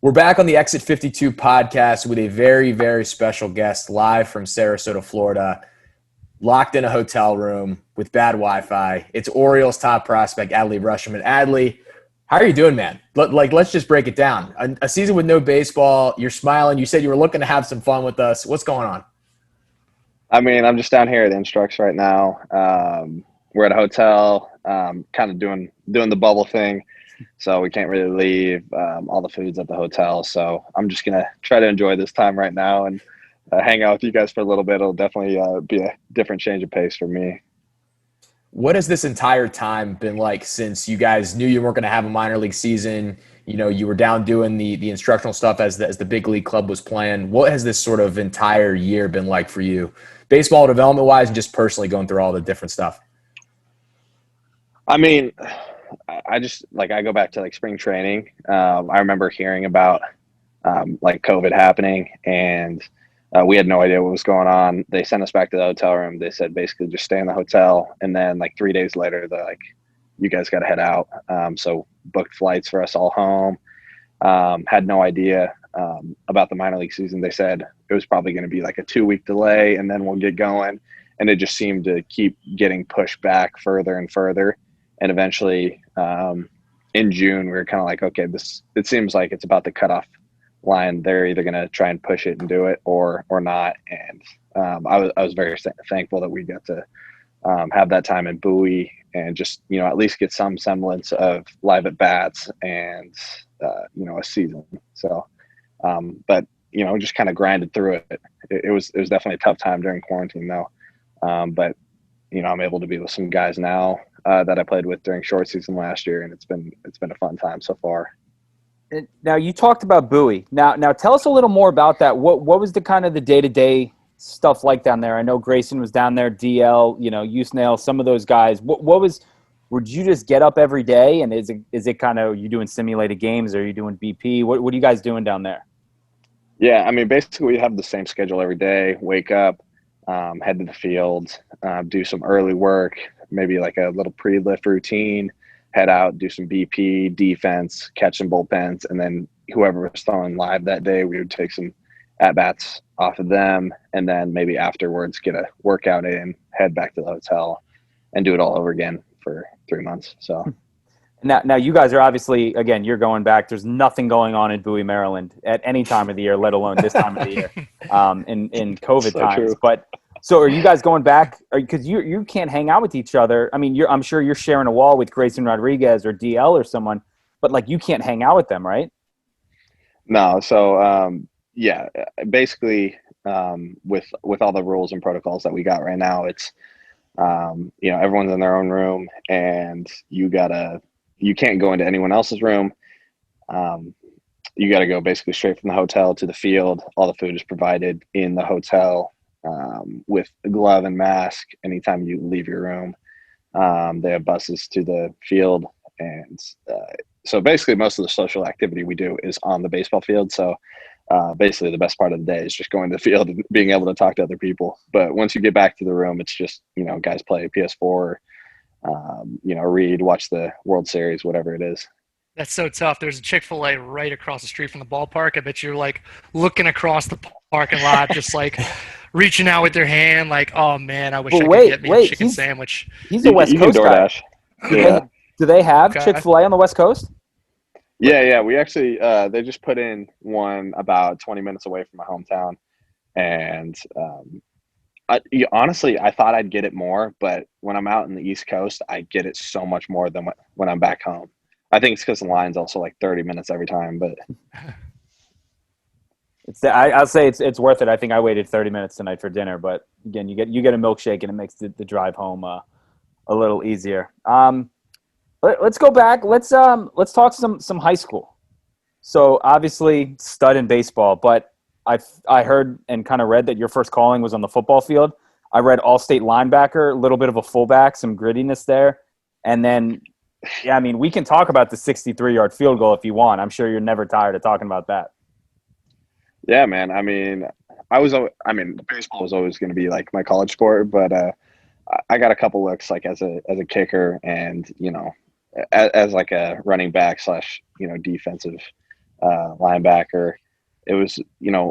We're back on the Exit 52 podcast with a very, very special guest live from Sarasota, Florida, locked in a hotel room with bad Wi-Fi. It's Orioles top prospect, Adley Rutschman. Adley, how are you doing, man? Let's just break it down. A season with no baseball, you're smiling. You said you were looking to have some fun with us. What's going on? I mean, I'm just down here at Instructional right now. We're at a hotel, kind of doing the bubble thing, so we can't really leave. All the food's at the hotel, so I'm just gonna try to enjoy this time right now and hang out with you guys for a little bit. It'll definitely be a different change of pace for me. What has this entire time been like since you guys knew you weren't going to have a minor league season? You know, you were down doing the instructional stuff as the big league club was playing. What has this sort of entire year been like for you, baseball development wise, and just personally going through all the different stuff? I mean, I just I go back to spring training. I remember hearing about COVID happening, and we had no idea what was going on. They sent us back to the hotel room. They said basically just stay in the hotel, and then 3 days later they're like, you guys got to head out. So booked flights for us all home. Had no idea about the minor league season. They said it was probably going to be a 2-week delay, and then we'll get going. And it just seemed to keep getting pushed back further and further. And eventually, in June, we were kind of like, okay, it seems like it's about the cutoff line. They're either going to try and push it and do it or not. And I was very thankful that we got to have that time in Bowie and just at least get some semblance of live at bats and a season. So, but just kind of grinded through it. It was definitely a tough time during quarantine though. But I'm able to be with some guys now that I played with during short season last year, and it's been a fun time so far. Now you talked about Bowie. Now tell us a little more about that. What was the kind of the day-to-day stuff like down there? I know Grayson was down there, DL, Usnail, some of those guys. Would you just get up every day, and is it kind of you doing simulated games, or are you doing BP? What are you guys doing down there? Yeah, I mean, basically we have the same schedule every day. Wake up, head to the field, do some early work, maybe a little pre-lift routine, head out, do some BP, defense, catch some bullpens, and then whoever was throwing live that day, we would take some at-bats off of them, and then maybe afterwards get a workout in, head back to the hotel, and do it all over again for 3 months. So now you guys are obviously, again, you're going back. There's nothing going on in Bowie, Maryland at any time of the year, let alone this time of the year in COVID so times. True. But so are you guys going back? Because you can't hang out with each other. I mean, I'm sure you're sharing a wall with Grayson Rodriguez or DL or someone, but you can't hang out with them, right? No. So yeah, basically with all the rules and protocols that we got right now, it's everyone's in their own room, and you can't go into anyone else's room. You got to go basically straight from the hotel to the field. All the food is provided in the hotel. With a glove and mask anytime you leave your room. They have buses to the field, and so basically most of the social activity we do is on the baseball field. So basically the best part of the day is just going to the field and being able to talk to other people. But once you get back to the room, it's just guys play PS4, read, watch the World Series, whatever it is. That's so tough. There's a Chick-fil-A right across the street from the ballpark. I bet you're looking across the parking lot, just reaching out with your hand, oh man, I wish I could get me a chicken sandwich. He's a West Coast guy. Do they have Chick-fil-A on the West Coast? Yeah. We actually they just put in one about 20 minutes away from my hometown, and honestly, I thought I'd get it more, but when I'm out in the East Coast, I get it so much more than when I'm back home. I think it's because the line's also 30 minutes every time, but I'll say it's worth it. I think I waited 30 minutes tonight for dinner, but again, you get a milkshake and it makes the drive home a little easier. Let's go back. Let's talk some high school. So obviously stud in baseball, but I heard and kind of read that your first calling was on the football field. I read all-state linebacker, a little bit of a fullback, some grittiness there, and then. Yeah, I mean, we can talk about the 63-yard field goal if you want. I'm sure you're never tired of talking about that. Yeah, man. I mean, baseball was always going to be my college sport, but I got a couple looks as a kicker and as a running back / defensive linebacker. It was,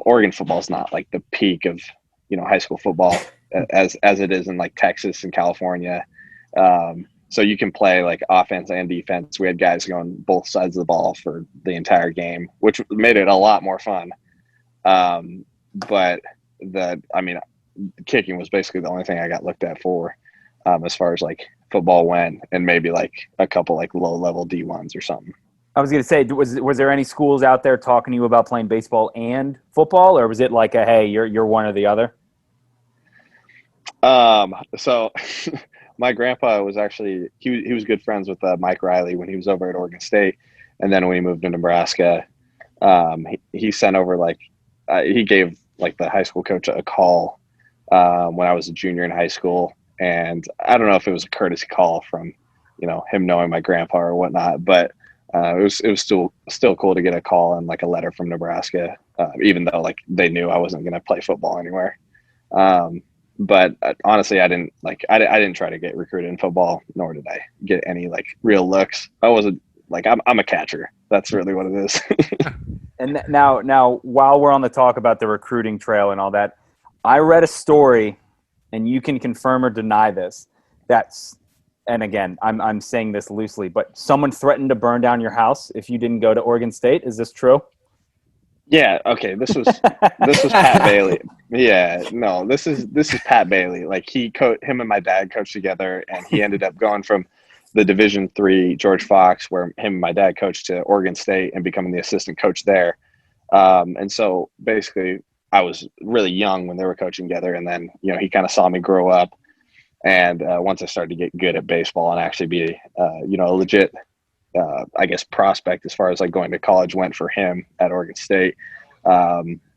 Oregon football is not like the peak of, high school football as it is in like Texas and California. So you can play like offense and defense. We had guys going both sides of the ball for the entire game, which made it a lot more fun. But kicking was basically the only thing I got looked at for, as far as like football went, and maybe like a couple like low level D1s or something. I was going to say, was there any schools out there talking to you about playing baseball and football, or was it like hey, you're one or the other? So my grandpa was actually he was good friends with Mike Riley when he was over at Oregon State, and then when he moved to Nebraska, he sent over he gave like the high school coach a call when I was a junior in high school, and I don't know if it was a courtesy call from him knowing my grandpa or whatnot, but it was still cool to get a call and like a letter from Nebraska, even though like they knew I wasn't going to play football anywhere. But honestly, I didn't try to get recruited in football, nor did I get any like real looks. I wasn't like, I'm a catcher. That's really what it is. And now, while we're on the talk about the recruiting trail and all that, I read a story, and you can confirm or deny this. And again, I'm saying this loosely, but someone threatened to burn down your house if you didn't go to Oregon State. Is this true? Yeah. Okay. This was Pat Bailey. Yeah. No. This is Pat Bailey. Like him and my dad coached together, and he ended up going from the Division III George Fox, where him and my dad coached, to Oregon State and becoming the assistant coach there. And so basically, I was really young when they were coaching together, and then he kind of saw me grow up. And once I started to get good at baseball and actually be, a legit, I guess, prospect as far as like going to college went for him at Oregon State,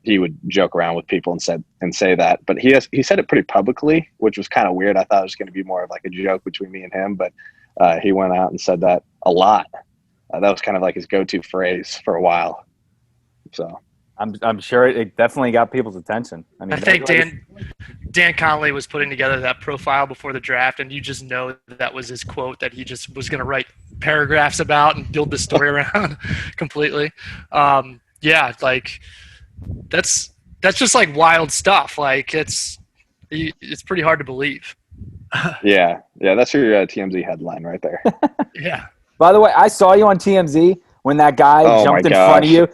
he would joke around with people and say that. But he said it pretty publicly, which was kind of weird. I thought it was going to be more of like a joke between me and him, but he went out and said that a lot. That was kind of like his go-to phrase for a while. So I'm sure it definitely got people's attention. I think Dan Conley was putting together that profile before the draft, and you just know that was his quote that he just was going to write paragraphs about and build the story around completely. Yeah, like that's just like wild stuff. Like it's pretty hard to believe. Yeah, that's your TMZ headline right there. Yeah. By the way, I saw you on TMZ when that guy jumped in front of you.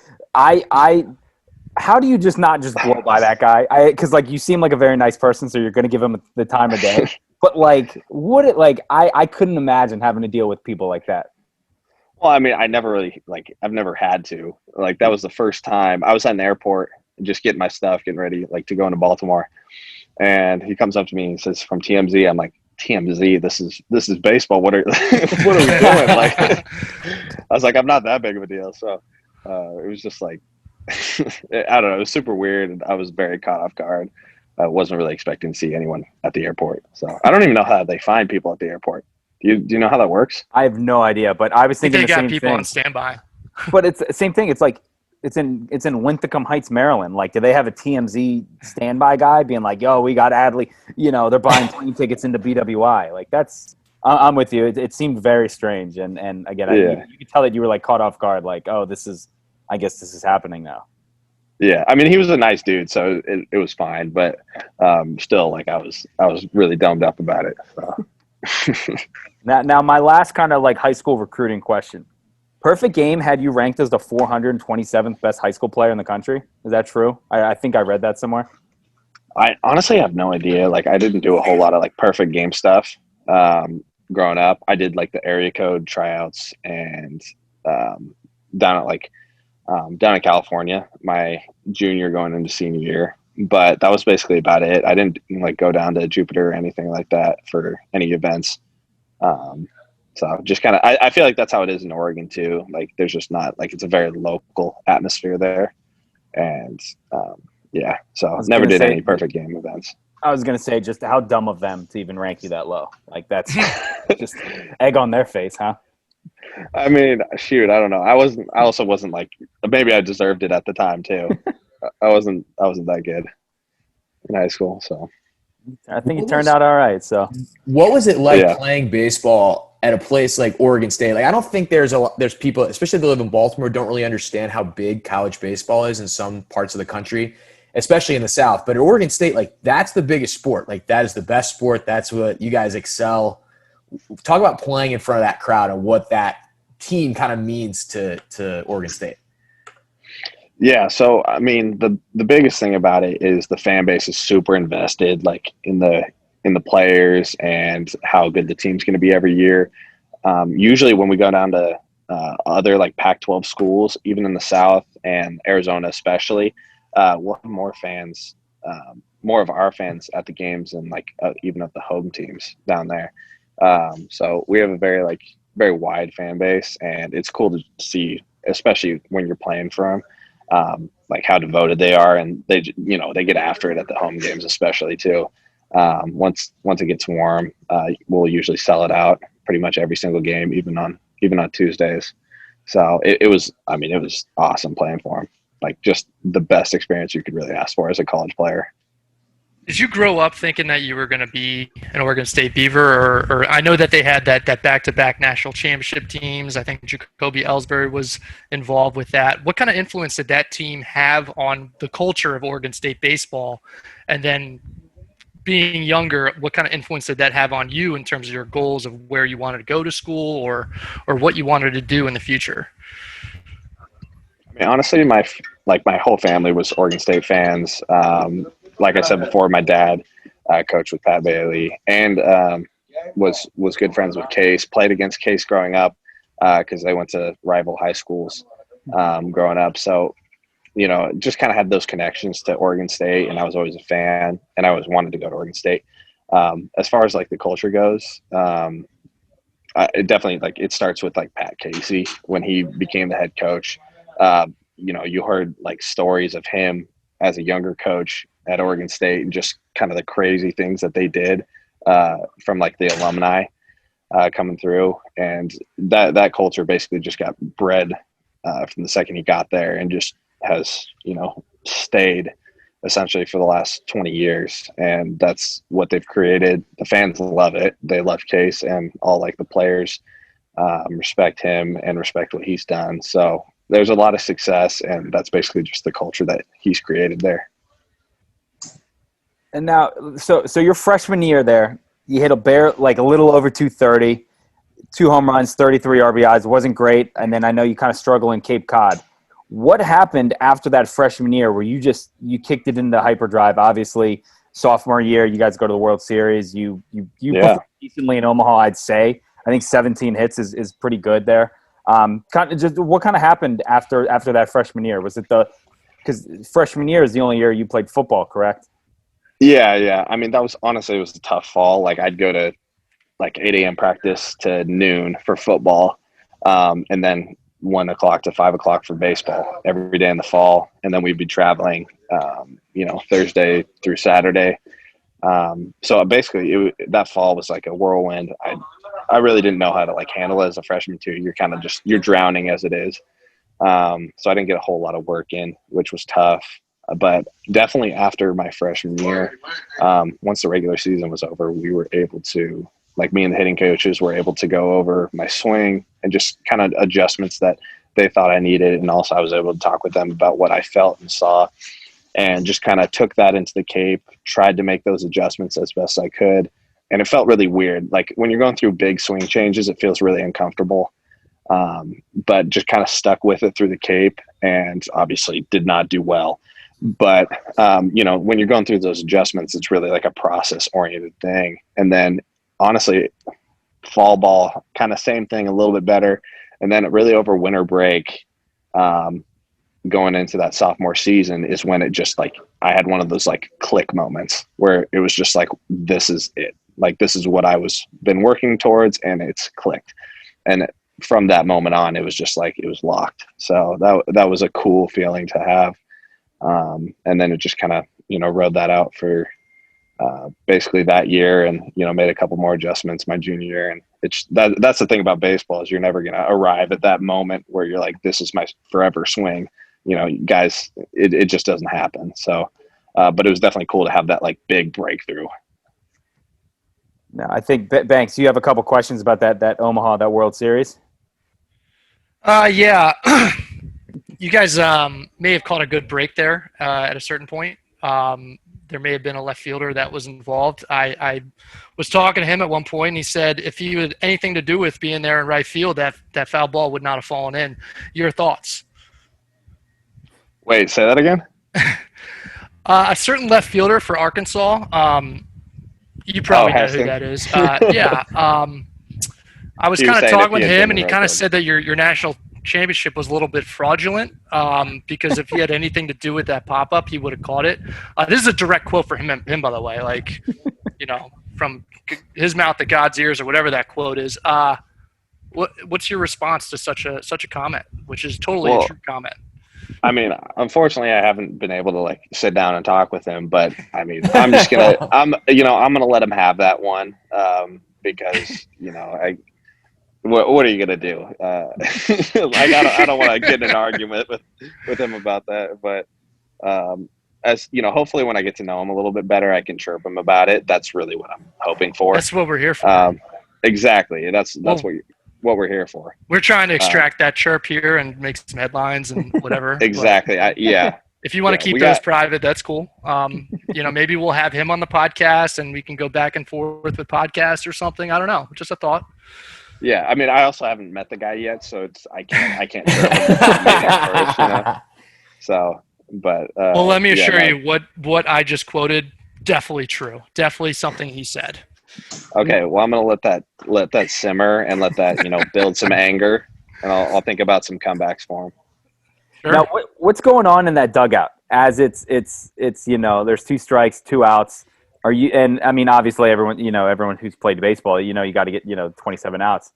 How do you just not just blow by that guy? Because like you seem like a very nice person, so you're going to give him the time of day. But like, I couldn't imagine having to deal with people like that. Well, I mean, I've never had to. Like, that was the first time I was at an airport just getting my stuff, getting ready, like to go into Baltimore. And he comes up to me and says, "From TMZ." I'm like, "TMZ? This is baseball. What are what are we doing?" Like, I was like, "I'm not that big of a deal." So it was just like, I don't know. It was super weird, and I was very caught off guard. I wasn't really expecting to see anyone at the airport. So I don't even know how they find people at the airport. Do you know how that works? I have no idea, but I was thinking they the same got people thing. on standby. But it's the same thing. It's like it's in Linthicum Heights, Maryland. Like, do they have a TMZ standby guy being like, "Yo, we got Adley. They're buying plane tickets into BWI." Like, that's. I'm with you. It seemed very strange, and again, you could tell that you were like caught off guard. Like, oh, I guess this is happening now. Yeah, I mean, he was a nice dude, so it was fine. But still, like, I was really dumbed up about it. So. Now, my last kind of like high school recruiting question. Perfect Game had you ranked as the 427th best high school player in the country. Is that true? I think I read that somewhere. I honestly have no idea. Like, I didn't do a whole lot of like Perfect Game stuff growing up. I did like the area code tryouts and down in California, my junior going into senior year. But that was basically about it. I didn't like go down to Jupiter or anything like that for any events. So just kind of, I feel like that's how it is in Oregon too. Like, there's just not like, it's a very local atmosphere there. And yeah, so never did any Perfect Game events. I was going to say, just how dumb of them to even rank you that low. Like, that's just egg on their face, huh? I mean, shoot, I don't know. I also wasn't like, maybe I deserved it at the time too. I wasn't that good in high school. So I think it turned out all right. So what was it like playing baseball at a place like Oregon State. Like, I don't think there's people, especially that live in Baltimore, don't really understand how big college baseball is in some parts of the country, especially in the South. But at Oregon State, like, that's the biggest sport. Like, that is the best sport. That's what you guys excel. Talk about playing in front of that crowd and what that team kind of means to Oregon State. Yeah, so I mean, the biggest thing about it is the fan base is super invested, like in the players and how good the team's going to be every year. Usually, when we go down to other like Pac-12 schools, even in the South and Arizona especially, we'll have more fans, more of our fans at the games and like even at the home teams down there. So we have a very wide fan base, and it's cool to see, especially when you're playing for them. Like how devoted they are, and they get after it at the home games, especially too. Once it gets warm, we'll usually sell it out pretty much every single game, even on Tuesdays. So it was awesome playing for them. Like, just the best experience you could really ask for as a college player. Did you grow up thinking that you were going to be an Oregon State Beaver, or I know that they had that back-to-back national championship teams. I think Jacoby Ellsbury was involved with that. What kind of influence did that team have on the culture of Oregon State baseball? And then, being younger, what kind of influence did that have on you in terms of your goals of where you wanted to go to school or what you wanted to do in the future? I mean, honestly, my whole family was Oregon State fans. Like I said before, my dad coached with Pat Bailey and was good friends with Case. Played against Case growing up because they went to rival high schools growing up. So, just kind of had those connections to Oregon State, and I was always a fan, and I always wanted to go to Oregon State. As far as like the culture goes, it definitely, like, it starts with like Pat Casey when he became the head coach. You heard like stories of him as a younger coach at Oregon State and just kind of the crazy things that they did from like the alumni coming through, and that culture basically just got bred from the second he got there, and just has stayed essentially for the last 20 years, and that's what they've created. The fans love it. They love Case, and all like the players respect him and respect what he's done. So there's a lot of success, and that's basically just the culture that he's created there. And now, so your freshman year there, you hit a little over 230, 2 home runs, 33 RBIs. Wasn't great. And then I know you kind of struggle in Cape Cod. What happened after that freshman year where you kicked it into hyperdrive? Obviously, sophomore year, you guys go to the World Series. You performed decently in Omaha, I'd say. I think 17 hits is pretty good there. What kind of happened after that freshman year? Was it because freshman year is the only year you played football, correct? Yeah. I mean, it was a tough fall. Like, I'd go to like 8 a.m. practice to noon for football, and then 1 o'clock to 5 o'clock for baseball every day in the fall. And then we'd be traveling, Thursday through Saturday. So basically that fall was like a whirlwind. I really didn't know how to like handle it as a freshman too. You're kind of you're drowning as it is. So I didn't get a whole lot of work in, which was tough. But definitely after my freshman year, once the regular season was over, we were able to, like, me and the hitting coaches were able to go over my swing and just kind of adjustments that they thought I needed. And also I was able to talk with them about what I felt and saw, and just kind of took that into the Cape, tried to make those adjustments as best I could. And it felt really weird. Like, when you're going through big swing changes, it feels really uncomfortable. But just kind of stuck with it through the Cape, and obviously did not do well. But, when you're going through those adjustments, it's really like a process-oriented thing. And then, honestly, fall ball, kind of same thing, a little bit better. And then really over winter break, going into that sophomore season is when it just, like, I had one of those like click moments where it was just like, this is it. Like, this is what I was been working towards, and it's clicked. And from that moment on, it was just like, it was locked. So that was a cool feeling to have. And then it just kind of, rode that out for basically that year, and, made a couple more adjustments my junior year. And that's the thing about baseball, is you're never going to arrive at that moment where you're like, this is my forever swing. Guys, it just doesn't happen. So, but it was definitely cool to have that like big breakthrough. No, I think Banks, you have a couple questions about that Omaha, that World Series. Yeah. You guys may have caught a good break there at a certain point. There may have been a left fielder that was involved. I was talking to him at one point, and he said if he had anything to do with being there in right field, that foul ball would not have fallen in. Your thoughts? Wait, say that again? A certain left fielder for Arkansas. You probably know who that is. Yeah. I was kind of talking with him, and he kind of said that your national championship was a little bit fraudulent because if he had anything to do with that pop-up, he would have caught it. This is a direct quote from him, by the way, like, from his mouth to God's ears or whatever that quote is. What's your response to such a comment, which is totally a true comment? I mean, unfortunately, I haven't been able to sit down and talk with him, but I mean, I'm just gonna, I'm gonna let him have that one because what are you gonna do? I don't want to get in an argument with him about that, but as hopefully when I get to know him a little bit better, I can chirp him about it. That's really what I'm hoping for. That's what we're here for. Exactly. That's what we're here for. We're trying to extract that chirp here and make some headlines and whatever. Exactly. If you want to keep those private, that's cool. Maybe we'll have him on the podcast and we can go back and forth with podcasts or something. I don't know. Just a thought. Yeah. I mean, I also haven't met the guy yet, so I can't first, So, but well, let me assure you what I just quoted, definitely true. Definitely something he said. Okay, well, I'm gonna let that simmer and let that build some anger, and I'll think about some comebacks for him. Sure. Now, what's going on in that dugout? As it's there's 2 strikes, 2 outs. Are you? And I mean, obviously, everyone who's played baseball, you got to get 27 outs.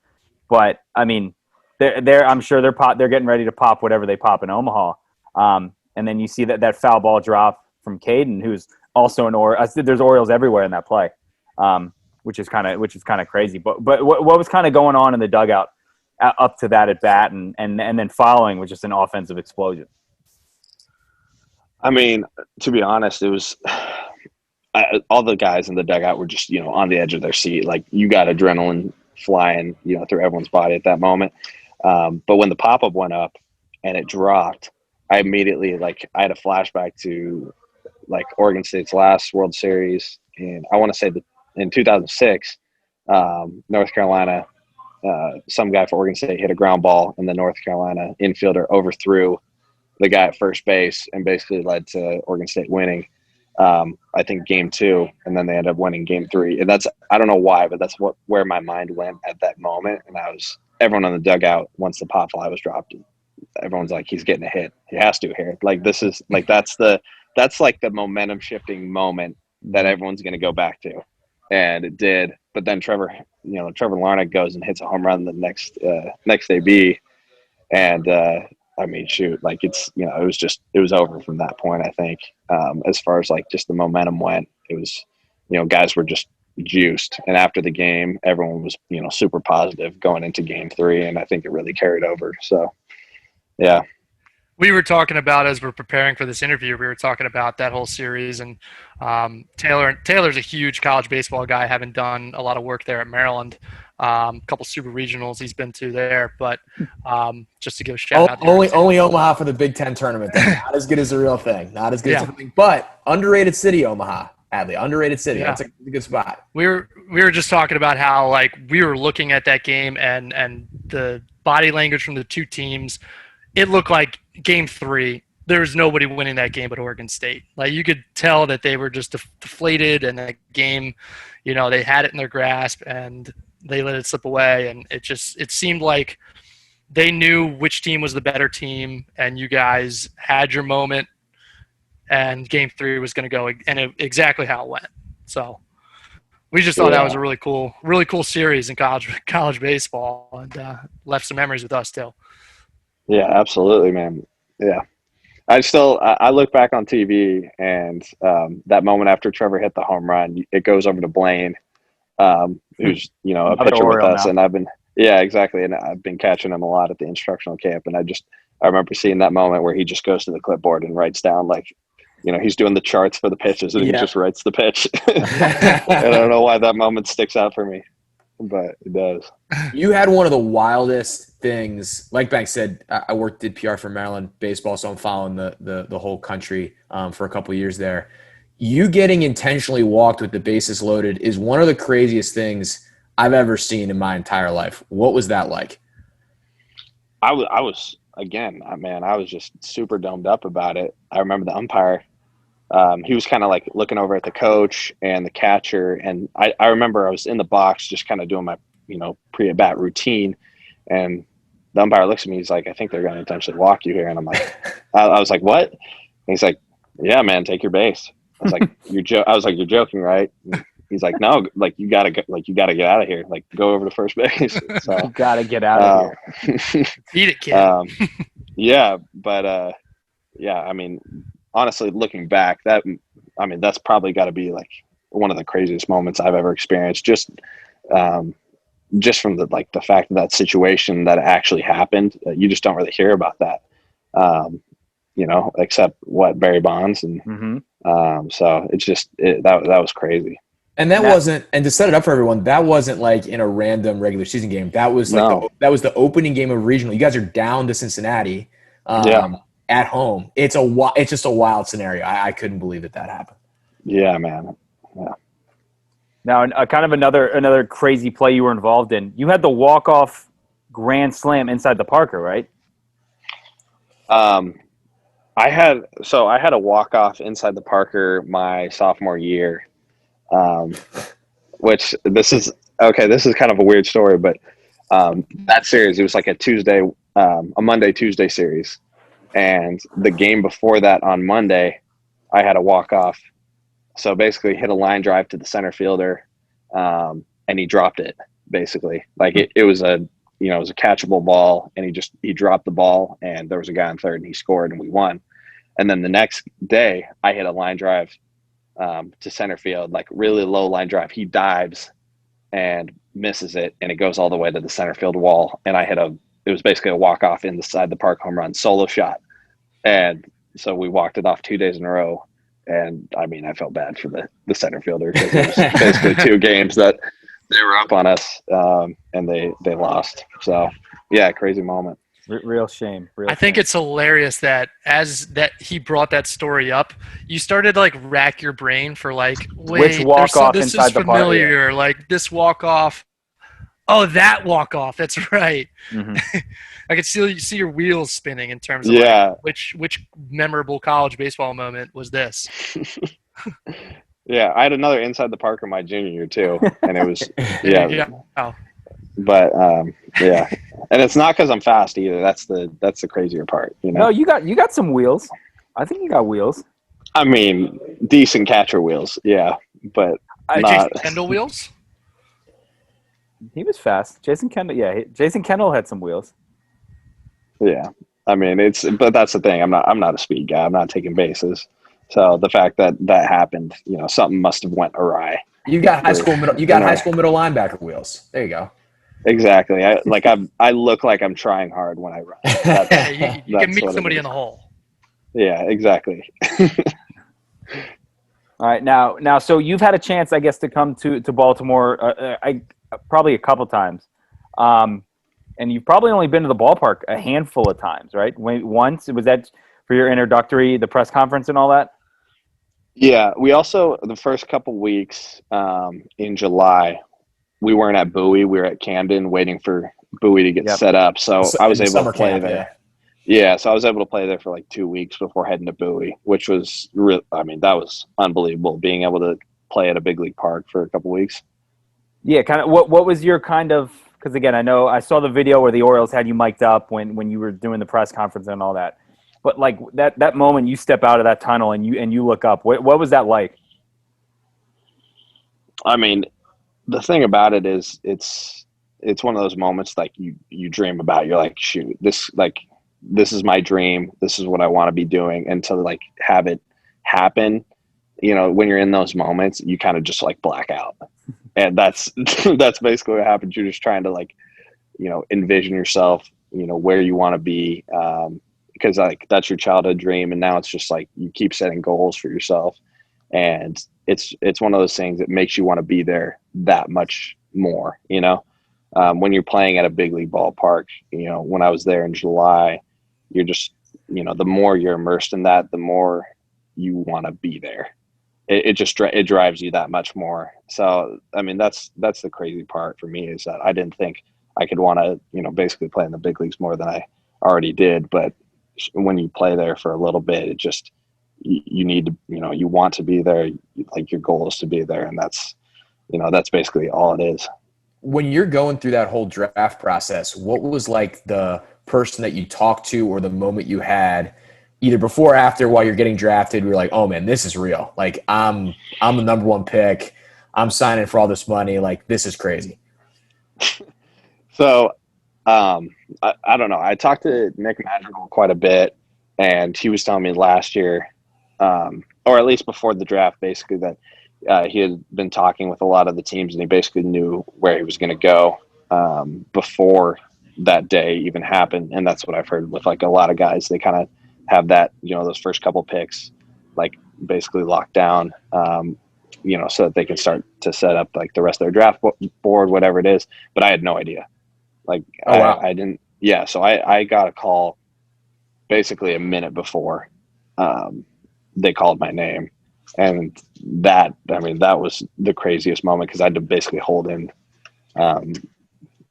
But I mean, I'm sure they're getting ready to pop whatever they pop in Omaha. And then you see that foul ball drop from Caden, who's also an Oriole. There's Orioles everywhere in that play. Which is kind of crazy. But what was kind of going on in the dugout up to that at bat and then following was just an offensive explosion. I mean, to be honest, it was all the guys in the dugout were just on the edge of their seat. Like, you got adrenaline flying through everyone's body at that moment. But when the pop-up went up and it dropped, I immediately I had a flashback to Oregon State's last World Series, and I want to say that in 2006, North Carolina, some guy for Oregon State hit a ground ball, and the North Carolina infielder overthrew the guy at first base and basically led to Oregon State winning, I think, Game 2, and then they ended up winning Game 3. And I don't know why, but that's where my mind went at that moment. And everyone on the dugout, once the pop fly was dropped, everyone's like, he's getting a hit. He has to here. This is that's the momentum shifting moment that everyone's going to go back to. And it did, but then Trevor Larnach goes and hits a home run the next AB, and I mean, shoot, it was over from that point. I think as far as just the momentum went, it was guys were just juiced, and after the game, everyone was super positive going into Game 3, and I think it really carried over. So, yeah. We were talking about, as we're preparing for this interview, we were talking about that whole series, and Taylor's a huge college baseball guy, having done a lot of work there at Maryland, a couple super regionals he's been to there, but just to give a shout out. Only Omaha for the Big Ten tournament. Not as good as the real thing. Not as good as something, but underrated city, Omaha. Adley, underrated city. Yeah. That's a good spot. We were just talking about how we were looking at that game and the body language from the two teams. It looked like Game 3, there was nobody winning that game but Oregon State. You could tell that they were just deflated, and that game, they had it in their grasp and they let it slip away. And it seemed like they knew which team was the better team, and you guys had your moment, and Game 3 was going to go exactly how it went. So we just thought that was a really cool series in college baseball, and left some memories with us too. Yeah, absolutely, man. Yeah. I look back on TV, and that moment after Trevor hit the home run, it goes over to Blaine, who's, a pitcher with us. And exactly. And I've been catching him a lot at the instructional camp. And I remember seeing that moment where he just goes to the clipboard and writes down he's doing the charts for the pitches and he just writes the pitch. I don't know why that moment sticks out for me, but it does. You had one of the wildest things. Like Banks said, I did PR for Maryland baseball, so I'm following the whole country for a couple of years there. You getting intentionally walked with the bases loaded is one of the craziest things I've ever seen in my entire life. What was that like? I was again, man, I was just super domed up about it. I remember the umpire. He was kind of like looking over at the coach and the catcher. And I remember I was in the box just kind of doing my, pre-at-bat routine. And the umpire looks at me. He's like, I think they're going to intentionally walk you here. And I'm like, I was like, what? And he's like, yeah, man, take your base. I was like, you're joking, right? And he's like, no, like you gotta get out of here. Like go over to first base. So you gotta get out of here. Eat it, kid. Yeah, but yeah, I mean, honestly, looking back, that's probably got to be like one of the craziest moments I've ever experienced. Just from the fact of that situation that actually happened. You just don't really hear about that, except Barry Bonds, and so it's just that was crazy. And that wasn't, and to set it up for everyone, that wasn't like in a random regular season game. That was like that was the opening game of regional. You guys are down to Cincinnati. At home. It's just a wild scenario. I couldn't believe that happened. Yeah, man. Yeah. Now, kind of another crazy play you were involved in. You had the walk-off grand slam inside the Parker, right? I had a walk-off inside the Parker my sophomore year, which this is kind of a weird story, but that series, it was like a Monday, Tuesday series. And the game before that on Monday, I had a walk-off. So basically hit a line drive to the center fielder, and he dropped it, basically. Like it was a catchable ball, and he dropped the ball, and there was a guy on third, and he scored, and we won. And then the next day, I hit a line drive to center field, like really low line drive. He dives and misses it, and it goes all the way to the center field wall. And it was basically a walk-off inside the park home run, solo shot. And so we walked it off 2 days in a row. And I mean, I felt bad for the center fielder because it was basically 2 games that they were up on us, and they lost. So yeah, crazy moment. Real shame. I think it's hilarious that he brought that story up, you started to like rack your brain for like, which walk-off this inside is the familiar, park, yeah. Like this walk-off. Oh, that walk-off. That's right. Mm-hmm. I could see your wheels spinning in terms of like, which memorable college baseball moment was this? Yeah, I had another inside the Parker my junior year too, and it was Oh. But yeah, and it's not because I'm fast either. That's the crazier part. No, you got some wheels. I think you got wheels. I mean, decent catcher wheels, yeah, but Jason Kendall wheels. He was fast. Jason Kendall had some wheels. Yeah, I mean but that's the thing. I'm not a speed guy. I'm not taking bases. So the fact that happened, something must have went awry. You got high school middle. You got high school middle linebacker wheels. There you go. Exactly. I look like I'm trying hard when I run. You can meet somebody in the hole. Yeah, exactly. All right, now, so you've had a chance, I guess, to come to Baltimore. Probably a couple times, and you've probably only been to the ballpark a handful of times, right? Once was that for your introductory, the press conference, and all that. Yeah, we also the first couple weeks in July, we weren't at Bowie. We were at Camden waiting for Bowie to get set up. So I was able to play there. Yeah, so I was able to play there for like 2 weeks before heading to Bowie, which was that was unbelievable, being able to play at a big league park for a couple weeks. Yeah, kind of. What was your kind of? Because again, I know I saw the video where the Orioles had you mic'd up when you were doing the press conference and all that. But like that moment, you step out of that tunnel and you look up. What was that like? I mean, the thing about it is it's one of those moments like you dream about. You're like, shoot, this is my dream. This is what I want to be doing. And to like have it happen, when you're in those moments, you kind of just like black out. And that's basically what happens. You're just trying to like, envision yourself, where you want to be, because like that's your childhood dream, and now it's just like you keep setting goals for yourself, and it's one of those things that makes you want to be there that much more. When you're playing at a big league ballpark, when I was there in July, you're just the more you're immersed in that, the more you want to be there. It drives you that much more. So I mean that's the crazy part for me, is that I didn't think I could want to basically play in the big leagues more than I already did, but when you play there for a little bit, it just you need to you want to be there, like your goal is to be there, and that's basically all it is. When you're going through that whole draft process, what was like the person that you talked to, or the moment you had either before or after while you're getting drafted, you're like, oh man, this is real. Like I'm the number one pick. I'm signing for all this money. Like this is crazy. So I don't know. I talked to Nick Madrigal quite a bit, and he was telling me last year, or at least before the draft, basically that he had been talking with a lot of the teams, and he basically knew where he was going to go before that day even happened. And that's what I've heard with like a lot of guys. They kind of have that, those first couple picks, like basically locked down, so that they can start to set up like the rest of their draft board, whatever it is. But I had no idea. Like, oh, wow. I didn't. Yeah. So I got a call basically a minute before they called my name. And that was the craziest moment, because I had to basically hold in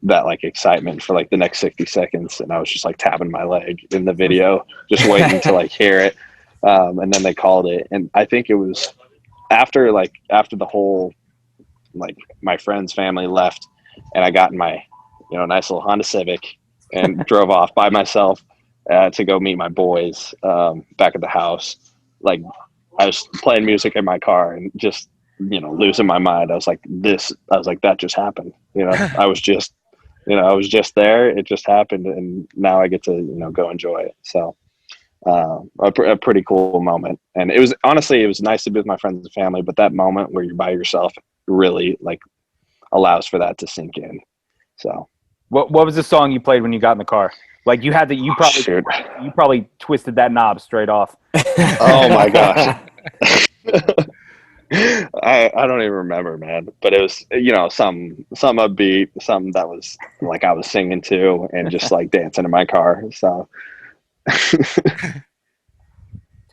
that like excitement for like the next 60 seconds. And I was just like tapping my leg in the video, just waiting to like hear it. And then they called it. And I think it was after the whole, like my friend's family left, and I got in my, nice little Honda Civic and drove off by myself to go meet my boys back at the house. Like I was playing music in my car and just, losing my mind. I was like, that just happened. I was just there. It just happened. And now I get to, go enjoy it. So a pretty cool moment. And it was nice to be with my friends and family, but that moment where you're by yourself really like allows for that to sink in. So what was the song you played when you got in the car? Like you probably twisted that knob straight off. Oh my gosh. I don't even remember, man, but it was, some upbeat, something that was like I was singing to and just like dancing in my car. So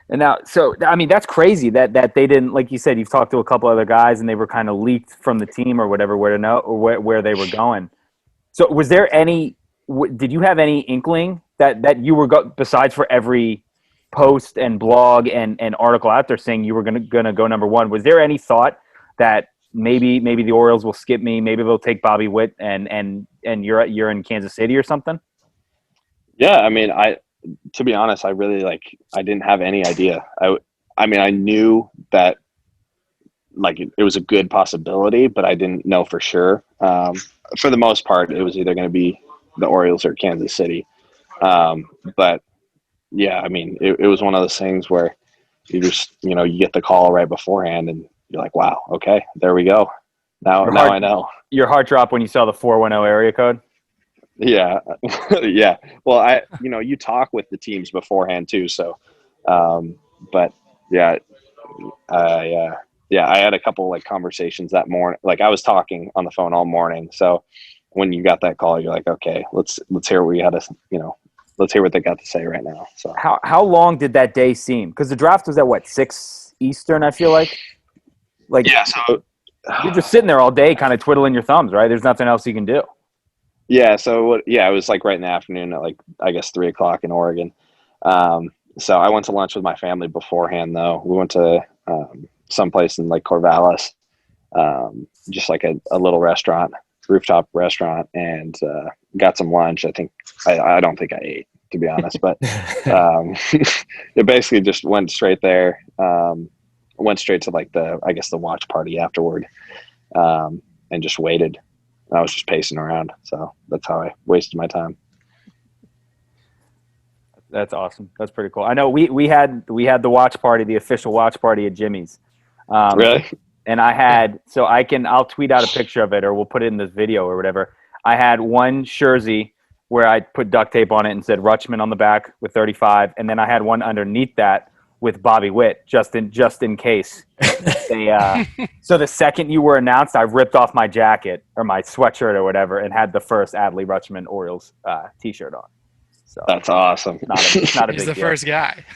and now, so I mean, that's crazy that they didn't, like you said, you've talked to a couple other guys and they were kind of leaked from the team or whatever, where to know or where they were going. So was there did you have any inkling that you were besides for every post and blog and article out there saying you were gonna go number one, was there any thought that maybe the Orioles will skip me, maybe they'll take Bobby Witt and you're in Kansas City or something? Yeah, I mean, to be honest, I didn't have any idea. I knew that like it was a good possibility, but I didn't know for sure. For the most part, it was either going to be the Orioles or Kansas City. But yeah, I mean, it was one of those things where you just, you get the call right beforehand and you're like, wow, okay, there we go. Now I know. Your heart dropped when you saw the 410 area code? Yeah. Yeah. Well, you talk with the teams beforehand too. So, but yeah, I had a couple like conversations that morning. Like I was talking on the phone all morning. So when you got that call, you're like, okay, let's hear what we had to, let's hear what they got to say right now. So how long did that day seem? Because the draft was at 6 Eastern, I feel like. Like yeah, so you're just sitting there all day, kind of twiddling your thumbs, right? There's nothing else you can do. Yeah. So it was like right in the afternoon at like, I guess 3:00 in Oregon. So I went to lunch with my family beforehand though. We went to someplace in like Corvallis, just like a little rooftop restaurant, and got some lunch. I think I don't think I ate, to be honest, but it basically just went straight there. Went straight to like the watch party afterward, and just waited. I was just pacing around, so that's how I wasted my time. That's awesome. That's pretty cool. I know we had the watch party, the official watch party at Jimmy's. Really? And I had, I'll tweet out a picture of it, or we'll put it in this video or whatever. I had one jersey where I put duct tape on it and said Rutschman on the back with 35, and then I had one underneath that with Bobby Witt just in case. So the second you were announced, I ripped off my jacket or my sweatshirt or whatever and had the first Adley Rutschman Orioles T-shirt on. So that's awesome. It's not a He's big the deal. First guy.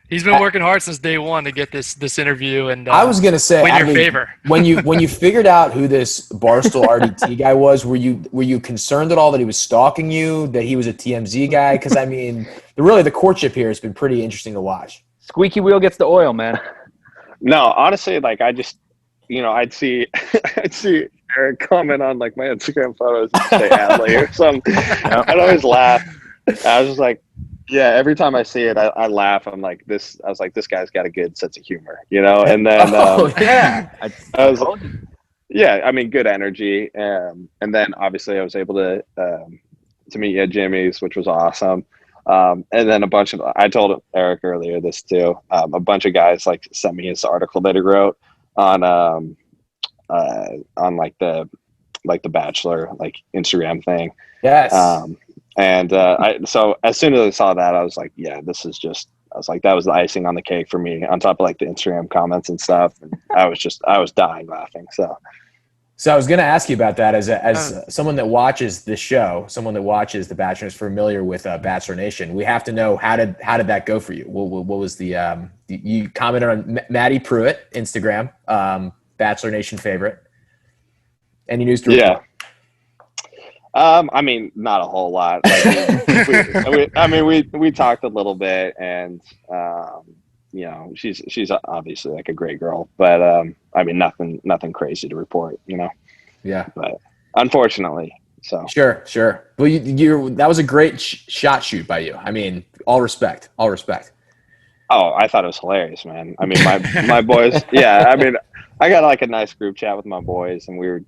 He's been working hard since day one to get this interview and I was gonna say, win your Adley, favor. when you figured out who this Barstool RDT guy was, were you concerned at all that he was stalking you, that he was a TMZ guy? Because I mean, the courtship here has been pretty interesting to watch. Squeaky wheel gets the oil, man. No, honestly, like I just, I'd see Eric comment on like my Instagram photos and say Adley or something. I'd always laugh. I was just like, yeah, every time I see it, I laugh. I'm like, this guy's got a good sense of humor, And then, I was, yeah, I mean, good energy. And then obviously I was able to meet you at Jimmy's, which was awesome. And then I told Eric earlier this too, a bunch of guys like sent me this article that he wrote on like the Bachelor, like Instagram thing. Yes. So as soon as I saw that, I was like, yeah, I was like, that was the icing on the cake for me on top of like the Instagram comments and stuff. And I was dying laughing. So I was going to ask you about that as someone that watches the show, someone that watches The Bachelor, is familiar with Bachelor Nation. We have to know how did that go for you? What was the you commented on Maddie Pruitt Instagram, Bachelor Nation favorite, any news to report? Yeah. I mean, not a whole lot. Like we talked a little bit, and she's obviously like a great girl, but I mean, nothing crazy to report, Yeah. But unfortunately, so sure. Well, that was a great shot shoot by you. I mean, all respect. Oh, I thought it was hilarious, man. I mean, my boys. Yeah, I mean, I got like a nice group chat with my boys, and we were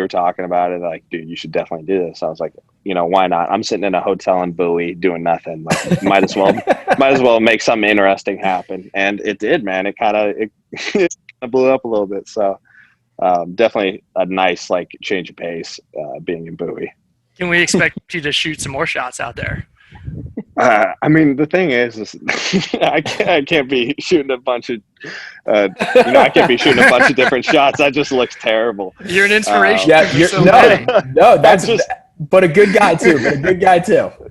talking about it. Like, dude, you should definitely do this. I was like, why not? I'm sitting in a hotel in Bowie doing nothing. Like, might as well make something interesting happen. And it did, man. It kind of blew up a little bit. So definitely a nice like change of pace being in Bowie. Can we expect you to shoot some more shots out there? I mean, the thing is I can't be shooting a bunch of, I can't be shooting a bunch of different shots. That just looks terrible. You're an inspiration. No, that's just. But a good guy too.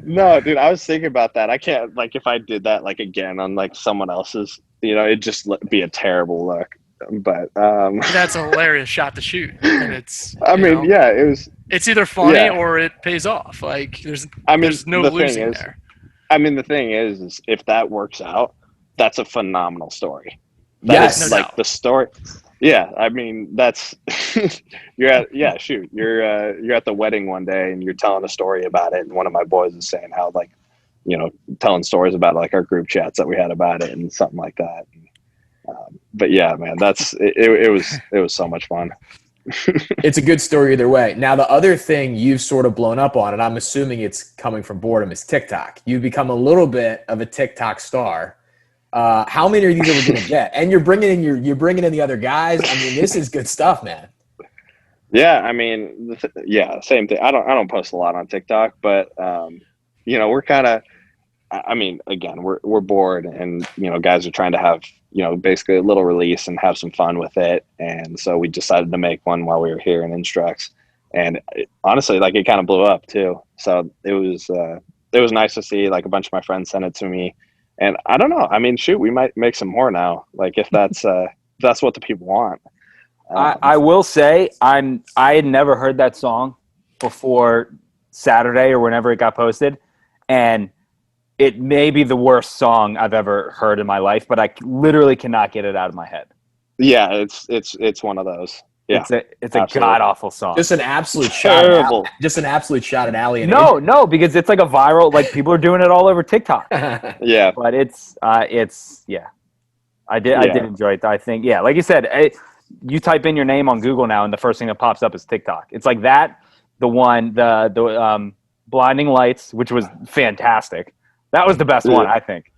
No, dude, I was thinking about that. I can't, like, if I did that like again on like someone else's, it'd just be a terrible look. But that's a hilarious shot to shoot. And it's. Yeah, it was. It's either funny or it pays off. Like there's no losing there. I mean, the thing is if that works out, that's a phenomenal story. Yes, no doubt. The story. Yeah, I mean, that's you're at the wedding one day and you're telling a story about it, and one of my boys is saying how like, telling stories about like our group chats that we had about it and something like that. But yeah, man, it was so much fun. It's a good story either way. Now, the other thing you've sort of blown up on, and I'm assuming it's coming from boredom, is TikTok. You've become a little bit of a TikTok star. How many are these are we going to get? And you're bringing in the other guys. I mean, this is good stuff, man. Yeah, I mean, same thing. I don't post a lot on TikTok, but we're kind of. I mean, again, we're bored, and guys are trying to have basically a little release and have some fun with it, and so we decided to make one while we were here in Instructs, and honestly, like it kind of blew up too. So it was nice to see. Like a bunch of my friends sent it to me, and I don't know. I mean, shoot, we might make some more now. Like if that's what the people want. I will say I had never heard that song before Saturday or whenever it got posted, and it may be the worst song I've ever heard in my life, but I literally cannot get it out of my head. Yeah, it's one of those. Yeah, it's a god awful song. Just an absolute shot. Just an absolute shot at Allie. No, because it's like a viral. Like people are doing it all over TikTok. Yeah, but it's yeah. I did enjoy it. I think like you said, you type in your name on Google now, and the first thing that pops up is TikTok. It's like that. The Blinding Lights, which was fantastic. That was the best one, I think.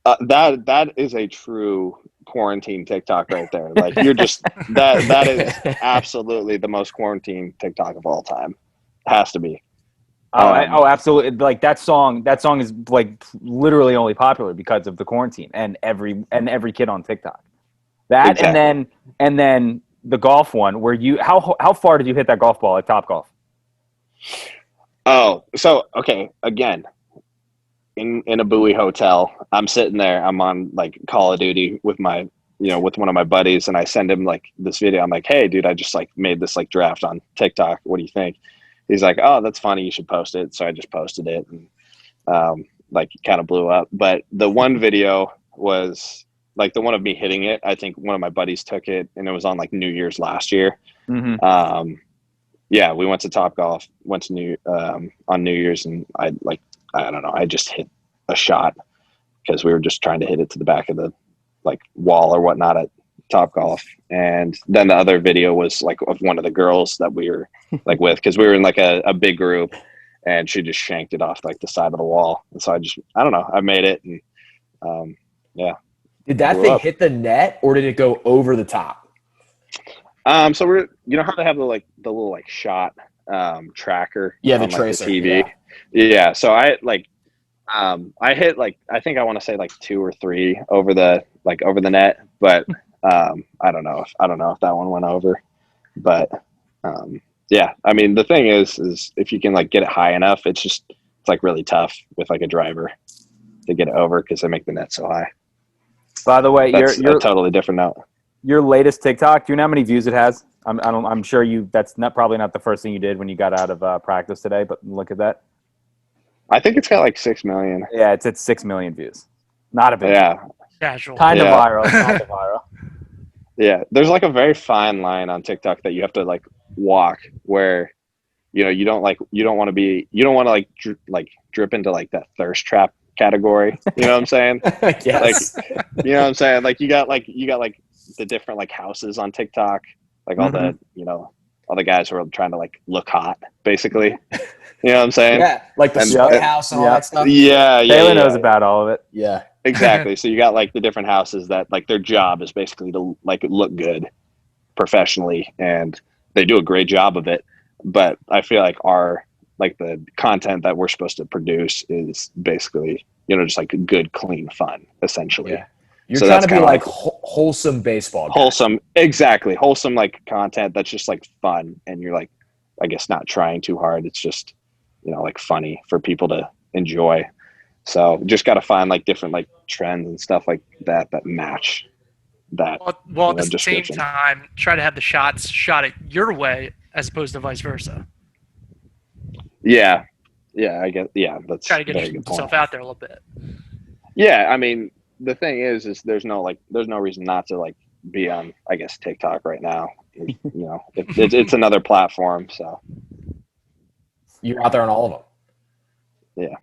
That is a true quarantine TikTok right there. Like you're just that is absolutely the most quarantine TikTok of all time. Has to be. Absolutely. Like that song is like literally only popular because of the quarantine and every kid on TikTok. That exactly. and then the golf one where how far did you hit that golf ball at Topgolf? Oh, so okay, again, in a Bowie hotel, I'm sitting there, I'm on like Call of Duty with my with one of my buddies, and I send him like this video. I'm like, hey dude, I just like made this like draft on TikTok. What do you think? He's like, oh, that's funny, you should post it. So I just posted it, and like kind of blew up. But the one video was like the one of me hitting it. I think one of my buddies took it, and it was on like New Year's last year. Mm-hmm. Yeah, we went to Topgolf, went to on New Year's, and I don't know, I just hit a shot because we were just trying to hit it to the back of the like wall or whatnot at Topgolf. And then the other video was like of one of the girls that we were like with, because we were in like a big group, and she just shanked it off like the side of the wall. And so I don't know, I made it, and yeah. Did that thing hit the net, or did it go over the top? So we're, how they have the little like shot tracker, the tracer, the TV. Yeah. So I hit like, I think I want to say like 2 or 3 over the net, but I don't know if that one went over, but yeah, I mean, the thing is if you can like get it high enough, it's like really tough with like a driver to get it over because they make the net so high. By the way, that's a totally different note. Your latest TikTok, do you know how many views it has? I'm sure that's probably not the first thing you did when you got out of practice today, but look at that. I think it's got like 6 million. Yeah, it's at 6 million views. Not a big casual. Kind of viral. Yeah, there's like a very fine line on TikTok that you have to like walk, where you don't want to like drip into like that thirst trap category. You know what I'm saying? Yes. Like, you know what I'm saying? Like you got like the different like houses on TikTok, like all the all the guys who are trying to like look hot, basically. You know what I'm saying? Yeah, like the sweat house and all that stuff. Yeah. Taylor knows about all of it. Yeah, exactly. So you got like the different houses that like their job is basically to like look good professionally, and they do a great job of it. But I feel like the content that we're supposed to produce is basically just like good, clean fun, essentially. Yeah. You're trying to be like wholesome baseball guy. Wholesome, exactly. Wholesome like content that's just like fun, and you're like, I guess, not trying too hard. It's just like funny for people to enjoy. So just got to find like different like trends and stuff like that match that. Well, at the same time, try to have the shots shot it your way as opposed to vice versa. Yeah, I guess. Yeah, that's try to get yourself out there a little bit. Yeah, I mean, the thing is there's no reason not to like be on, I guess, TikTok right now. It's another platform, so you're out there on all of them. Yeah.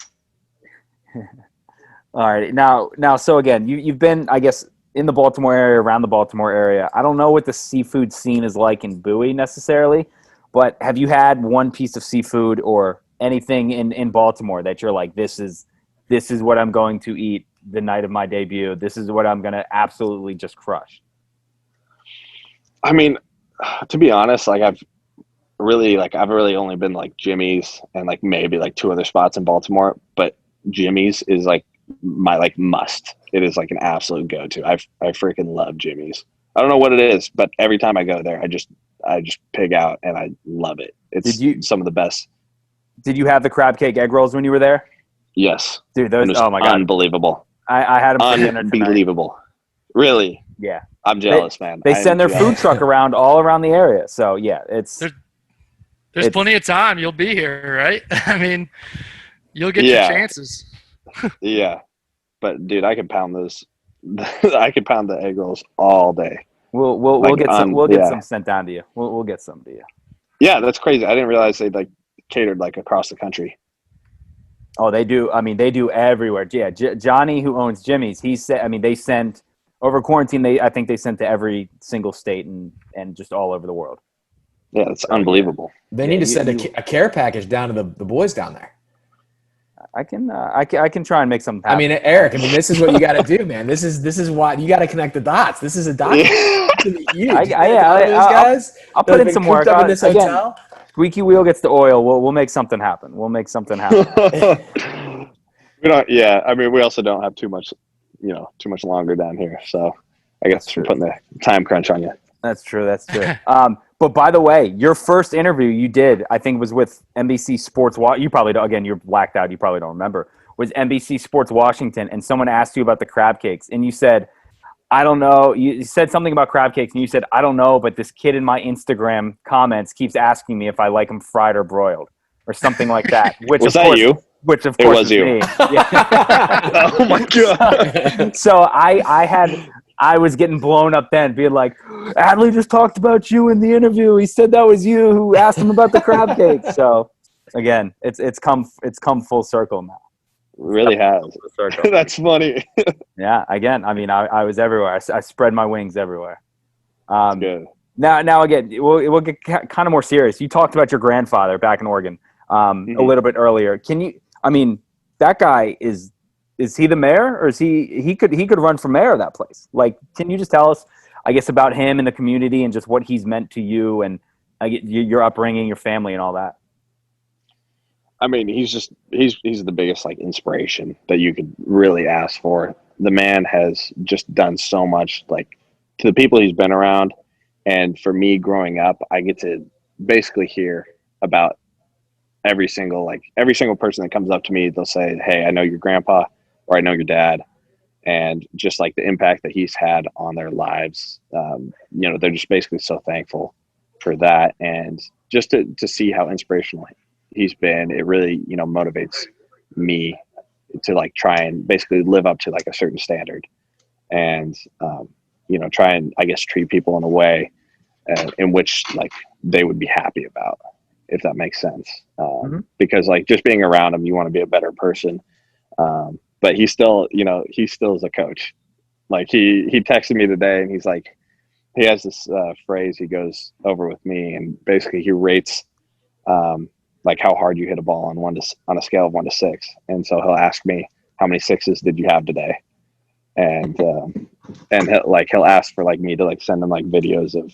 All right. Now, so again, you've been, I guess, in the Baltimore area, around the Baltimore area. I don't know what the seafood scene is like in Bowie necessarily, but have you had one piece of seafood or anything in Baltimore that you're like, this is what I'm going to eat the night of my debut. This is what I'm going to absolutely just crush. I mean, to be honest, like I've really only been like Jimmy's and like maybe like 2 other spots in Baltimore, but Jimmy's is like my like must. It is like an absolute go-to. I freaking love Jimmy's. I don't know what it is, but every time I go there, I just pig out and I love it. It's some of the best. Did you have the crab cake egg rolls when you were there? Yes. Dude, those, oh my God. Unbelievable. I had them for dinner tonight. Unbelievable. Really? Yeah. I'm jealous, man. They send their food truck around all around the area. So yeah, there's plenty of time. You'll be here, right? I mean, you'll get your chances. Yeah. But dude, I could pound those. I could pound the egg rolls all day. We'll get some. We'll get some sent down to you. We'll get some to you. Yeah, that's crazy. I didn't realize they like catered like across the country. Oh, they do. I mean, they do everywhere. Yeah, Johnny, who owns Jimmy's, he said. I mean, they sent over quarantine. I think they sent to every single state and just all over the world. Yeah, it's unbelievable. They need to send a care package down to the boys down there. I can try and make something happen. I mean, Eric, this is what you got to do, man. This is why you got to connect the dots. This is a document. I'll put in some work up in this hotel. Squeaky wheel gets the oil. We'll make something happen. We'll make something happen. We don't. Yeah, I mean, we also don't have too much longer down here. So I guess we're putting the time crunch on you. That's true. But by the way, your first interview you did, I think, was with NBC Sports. You probably don't. Again, you're blacked out. You probably don't remember. Was NBC Sports Washington, and someone asked you about the crab cakes, and you said, "I don't know." You said something about crab cakes, and you said, "I don't know," but this kid in my Instagram comments keeps asking me if I like them fried or broiled, or something like that. Which was that you? Which of course was you. Me. Yeah. Oh my god! So I was getting blown up then, being like, Adley just talked about you in the interview. He said that was you who asked him about the crab cake. So again, it's come full circle now. Really has. That's funny. Yeah. Again, I mean, I was everywhere. I spread my wings everywhere. Good. Now again, we'll get kind of more serious. You talked about your grandfather back in Oregon a little bit earlier. That guy is he the mayor, or is he could run for mayor of that place? Like, can you just tell us, I guess, about him and the community and just what he's meant to you and your upbringing, your family, and all that? I mean, he's the biggest like inspiration that you could really ask for. The man has just done so much, like, to the people he's been around. And for me growing up, I get to basically hear about every single person that comes up to me. They'll say, "Hey, I know your grandpa," or "I know your dad," and just like the impact that he's had on their lives. They're just basically so thankful for that. And just to see how inspirational he's been, it really, motivates me to like try and basically live up to like a certain standard and, try and, I guess, treat people in a way in which like they would be happy about, if that makes sense. Because like just being around him, you want to be a better person. But he still is a coach. Like he texted me today and he's like, he has this phrase he goes over with me, and basically he rates like how hard you hit a ball on a scale of 1 to 6. And so he'll ask me, "How many sixes did you have today?" And he'll ask for like me to like send him like videos of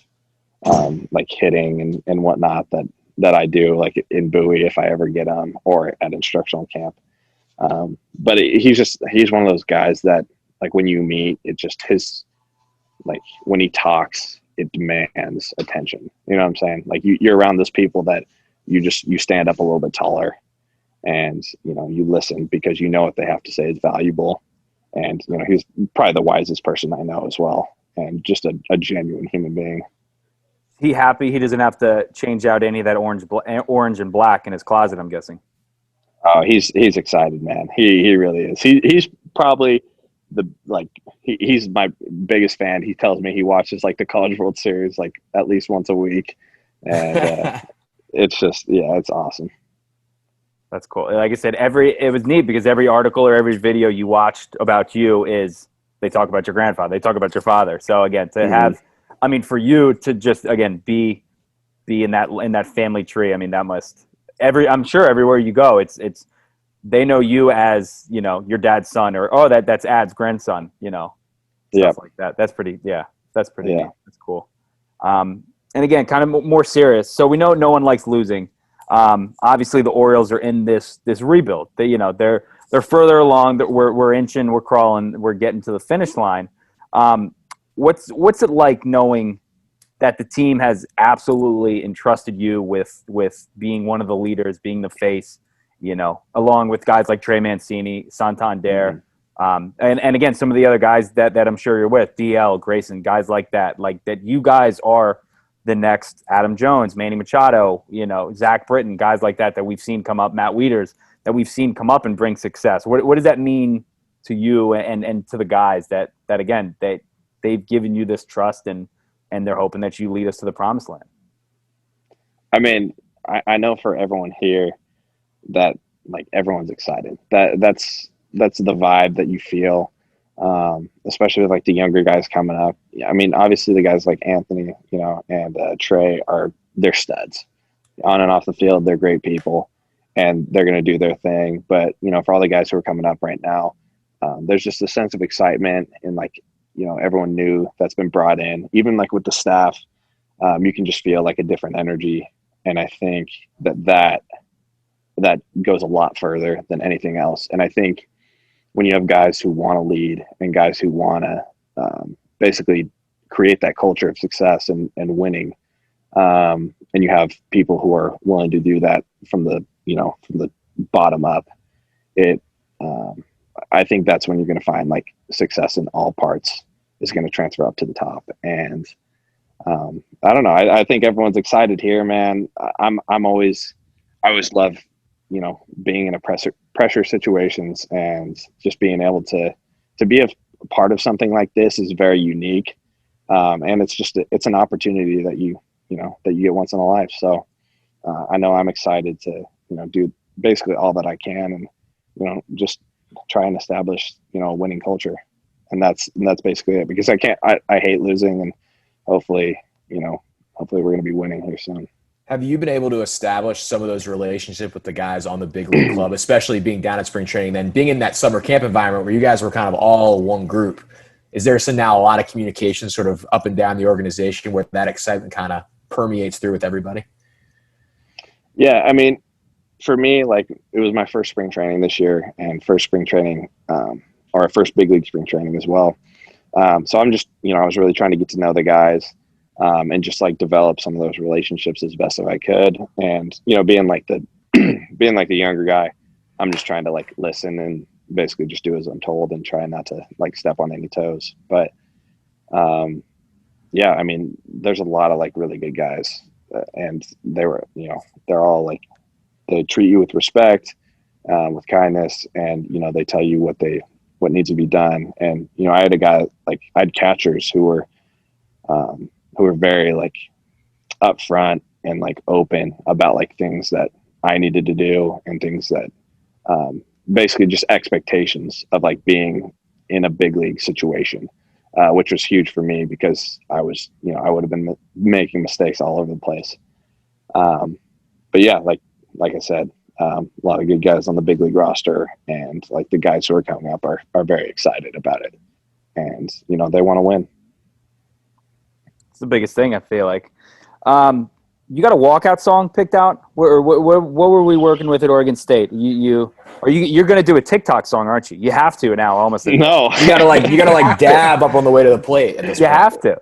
like hitting and whatnot that I do like in Bowie if I ever get or at instructional camp. But he's one of those guys that like when you meet, it just like when he talks, it demands attention. You know what I'm saying? Like you're around those people that you stand up a little bit taller and, you listen because what they have to say is valuable. And, he's probably the wisest person I know as well. And just a genuine human being. He happy he doesn't have to change out any of that orange and black in his closet, I'm guessing. Oh, he's excited, man. He really is. He's probably he's my biggest fan. He tells me he watches like the College World Series like at least once a week. And it's just, it's awesome. That's cool. Like I said, it was neat because every article or every video you watched about you they talk about your grandfather, they talk about your father. So again, to have, for you to just again be in that family tree. I mean, that must I'm sure everywhere you go, it's they know you as your dad's son or that's Ad's grandson. Stuff like that. That's pretty. Yeah, that's pretty. Neat. That's cool. And again, kind of more serious. So we know no one likes losing. Obviously, the Orioles are in this rebuild. They're further along. That we're inching, we're crawling, we're getting to the finish line. What's it like knowing that the team has absolutely entrusted you with being one of the leaders, being the face, along with guys like Trey Mancini, Santander, and again, some of the other guys that I'm sure you're with, DL, Grayson, guys like that you guys are the next Adam Jones, Manny Machado, Zach Britton, guys like that we've seen come up, Matt Wieters, that we've seen come up and bring success. What does that mean to you and to the guys that again, they've given you this trust and they're hoping that you lead us to the promised land? I mean, I know for everyone here that like everyone's excited. That's the vibe that you feel, especially with like the younger guys coming up. I mean, obviously the guys like Anthony, and Trey they're studs on and off the field. They're great people and they're going to do their thing. But, for all the guys who are coming up right now, there's just a sense of excitement and like, everyone new that's been brought in, even like with the staff, you can just feel like a different energy And I think that goes a lot further than anything else. And I think when you have guys who want to lead and guys who want to basically create that culture of success and winning, and you have people who are willing to do that from the bottom up, I think that's when you're going to find like success in all parts is going to transfer up to the top. And I don't know. I think everyone's excited here, man. I always love, being in pressure situations, and just being able to be a part of something like this is very unique. And it's an opportunity that you get once in a life. So I know I'm excited to, do basically all that I can, and, just try and establish, a winning culture. And that's basically it, because I hate losing, and hopefully we're going to be winning here soon. Have you been able to establish some of those relationships with the guys on the big league club, especially being down at spring training, then being in that summer camp environment where you guys were kind of all one group? Is there now a lot of communication sort of up and down the organization where that excitement kind of permeates through with everybody? Yeah. I mean, for me, like, it was my first spring training this year, and first spring training, or first big league spring training as well. So I'm just, I was really trying to get to know the guys, and just like develop some of those relationships as best as I could. And, being like the younger guy, I'm just trying to like listen and basically just do as I'm told and try not to like step on any toes. But, yeah, I mean, there's a lot of like really good guys, and they were, they're all like, they treat you with respect, with kindness, and, they tell you what needs to be done. And, I had catchers who were very like upfront and like open about like things that I needed to do, and things that basically just expectations of like being in a big league situation, which was huge for me, because I was, I would have been making mistakes all over the place. But yeah, like I said, a lot of good guys on the big league roster, and like the guys who are coming up are very excited about it, and they want to win. It's the biggest thing, I feel like. You got a walkout song picked out? What were we working with at Oregon State? You're going to do a TikTok song, aren't you? You have to now, almost. No, you gotta dab up on the way to the plate. At this you point. have to.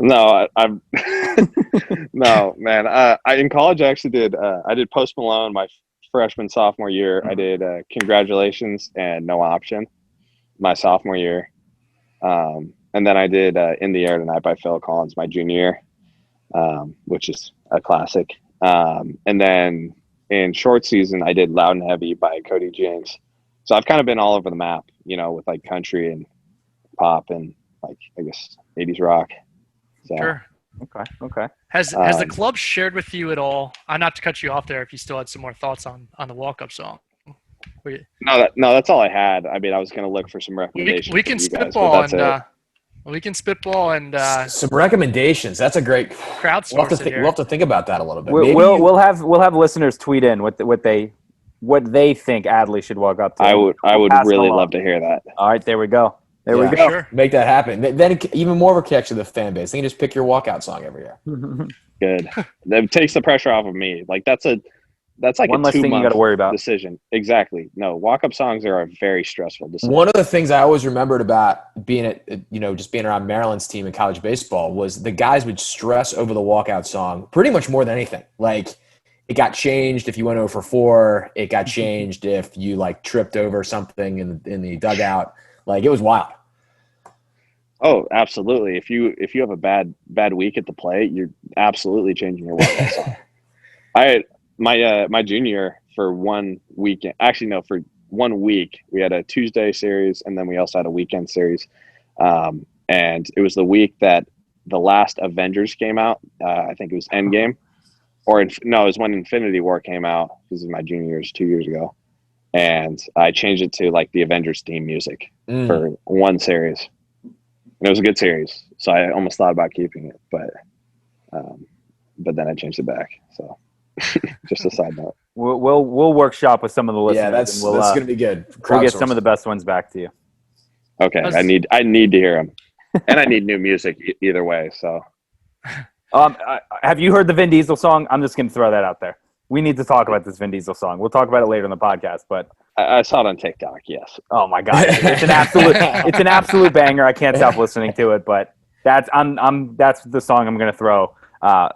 No, I'm no, man. In college, I actually did. I did Post Malone my freshman sophomore year. I did Congratulations and No Option my sophomore year, and then I did In the Air Tonight by Phil Collins my junior year, which is a classic. And then in short season, I did Loud and Heavy by Cody Jinks. So I've kind of been all over the map, with like country and pop and like, I guess, 80s rock. So, sure. Okay. Has the club shared with you at all? Not to cut you off there, if you still had some more thoughts on the walk-up song. No, that's all I had. I mean, I was going to look for some recommendations. We can spitball and some recommendations. That's a great crowdsource. We'll have to think about that a little bit. We'll have listeners tweet in what they think Adley should walk up to. I would really love to hear that. All right, there we go. There we go. Sure. Make that happen. Then even more of a connection to the fan base. They can just pick your walkout song every year. Good. That takes the pressure off of me. Like that's like one less thing you got to worry about. Decision. Exactly. No, walk-up songs are a very stressful decision. One of the things I always remembered about being just being around Maryland's team in college baseball was the guys would stress over the walkout song pretty much more than anything. Like, it got changed if you went 0 for 4. It got changed if you like tripped over something in the dugout. Like, it was wild. Oh, absolutely. If you have a bad week at the plate, you're absolutely changing your walkout song. My junior for 1 weekend. Actually, no, for 1 week we had a Tuesday series, and then we also had a weekend series. And it was the week that the last Avengers came out. I think it was Endgame, it was when Infinity War came out. This is my junior year, 2 years ago. And I changed it to like the Avengers theme music for one series. And it was a good series, so I almost thought about keeping it, but then I changed it back. So just a side note. We'll workshop with some of the listeners. Yeah, that's going to be good. We'll get some of the best ones back to you. Okay, I need to hear them, and I need new music either way. So Have you heard the Vin Diesel song? I'm just going to throw that out there. We need to talk about this Vin Diesel song. We'll talk about it later in the podcast, but I saw it on TikTok. Yes. Oh my God, it's an absolute banger. I can't stop listening to it. But that's the song I'm going to throw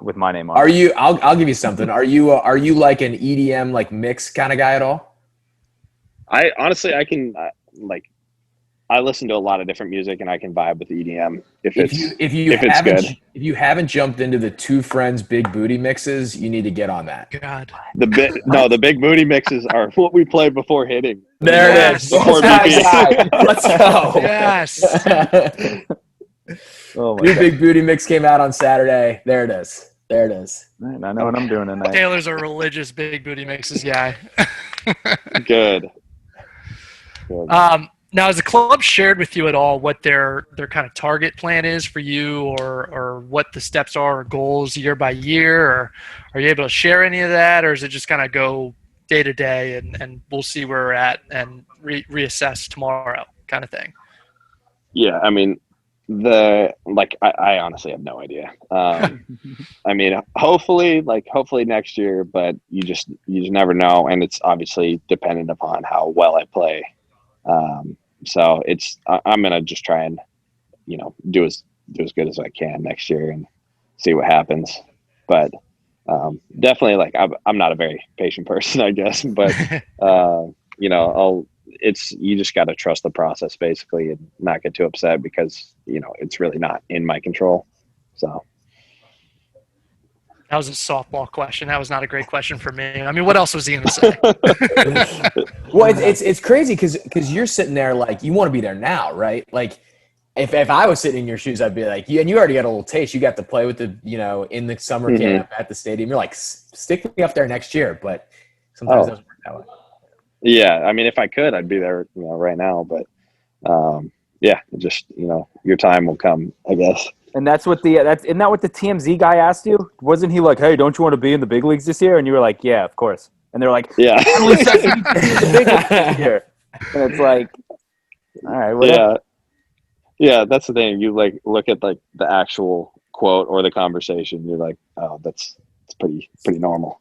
with my name on. Are you? I'll give you something. Are you like an EDM like mix kind of guy at all? I honestly I can I listen to a lot of different music and I can vibe with EDM if it's good. If you haven't jumped into the Two Friends Big Booty mixes, you need to get on that. God. The Big Booty mixes are what we played before hitting. There it is. Before Let's go. Yes. Oh my New God. Big Booty mix came out on Saturday. There it is. Man, I know what I'm doing tonight. Taylor's a religious Big Booty Mixes guy. Good. Now, has the club shared with you at all what their kind of target plan is for you, or what the steps are or goals year by year, or are you able to share any of that, or is it just kind of go day to day and we'll see where we're at and reassess tomorrow kind of thing? Yeah, I mean, I honestly have no idea. I mean, hopefully next year, but you just never know, and it's obviously dependent upon how well I play. So I'm gonna just try and do as good as I can next year and see what happens. But definitely, I'm not a very patient person, I guess. But you just got to trust the process basically and not get too upset because it's really not in my control. So that was a softball question. That was not a great question for me. I mean, what else was he going to say? Well, it's crazy because you're sitting there like you want to be there now, right? Like if I was sitting in your shoes, I'd be like, and you already got a little taste. You got to play with in the summer camp at the stadium. You're like, stick me up there next year, but sometimes it doesn't work that way. Yeah, I mean, if I could, I'd be there, right now. But yeah, just your time will come, I guess. And isn't that what the TMZ guy asked you? Wasn't he like, hey, don't you want to be in the big leagues this year? And you were like, yeah, of course. And they're like, yeah, the big leagues this year. And it's like, all right, whatever. Yeah, that's the thing. You look at the actual quote or the conversation. You're like, oh, it's pretty normal.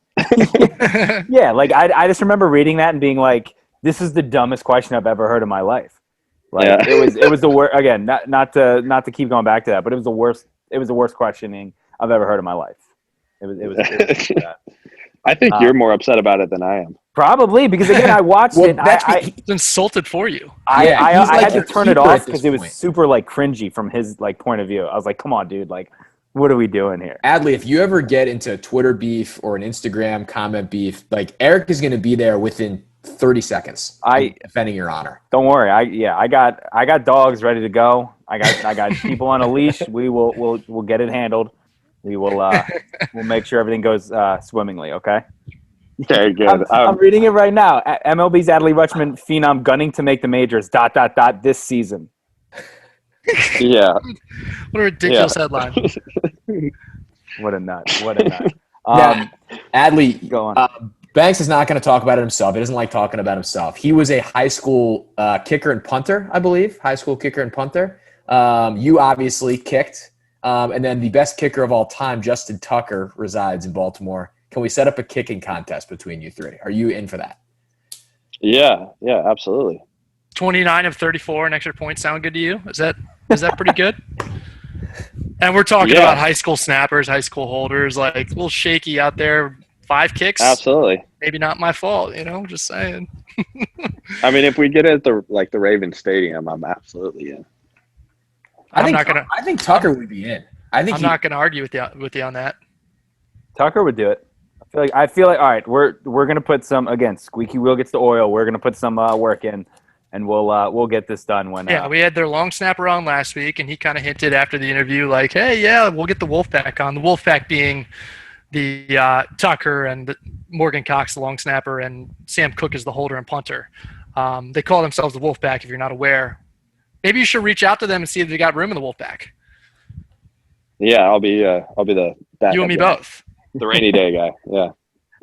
Yeah, I just remember reading that and being like, this is the dumbest question I've ever heard in my life. It was the worst. Again, not to keep going back to that, but it was the worst. It was the worst questioning I've ever heard in my life. It was I think you're more upset about it than I am. Probably because again, I watched it. He's insulted for you. I had to turn it off because it was super cringy from his point of view. I was like, come on, dude, what are we doing here? Adley, if you ever get into a Twitter beef or an Instagram comment beef, Eric is going to be there within 30 seconds. Defending your honor. Don't worry. I got dogs ready to go. I got people on a leash. We'll get it handled. We'll make sure everything goes swimmingly. Okay. Okay, good. I'm reading it right now. MLB's Adley Rutschman phenom gunning to make the majors. ... this season. Yeah. What a ridiculous headline. What a nut. Adley, go on. Banks is not going to talk about it himself. He doesn't like talking about himself. He was a high school kicker and punter, I believe. High school kicker and punter. You obviously kicked. And then the best kicker of all time, Justin Tucker, resides in Baltimore. Can we set up a kicking contest between you three? Are you in for that? Yeah, absolutely. 29 of 34 and extra points sound good to you? Is that pretty good? And we're talking about high school snappers, high school holders, a little shaky out there. 5 kicks? Absolutely. Maybe not my fault, just saying. I mean, if we get it at the Ravens Stadium, I'm absolutely in. I think Tucker would be in. I'm not going to argue with you on that. Tucker would do it. I feel like all right, we're going to put some, again, squeaky wheel gets the oil. We're going to put some work in, and we'll get this done when. Yeah, we had their long snapper on last week, and he kind of hinted after the interview, hey, yeah, we'll get the Wolfpack on. The Wolfpack being the Tucker and Morgan Cox, the long snapper, and Sam Cook is the holder and punter. They call themselves the Wolfpack. If you're not aware, maybe you should reach out to them and see if they got room in the Wolfpack. Yeah, I'll be the backup. You and me guy. Both. The rainy day guy. Yeah.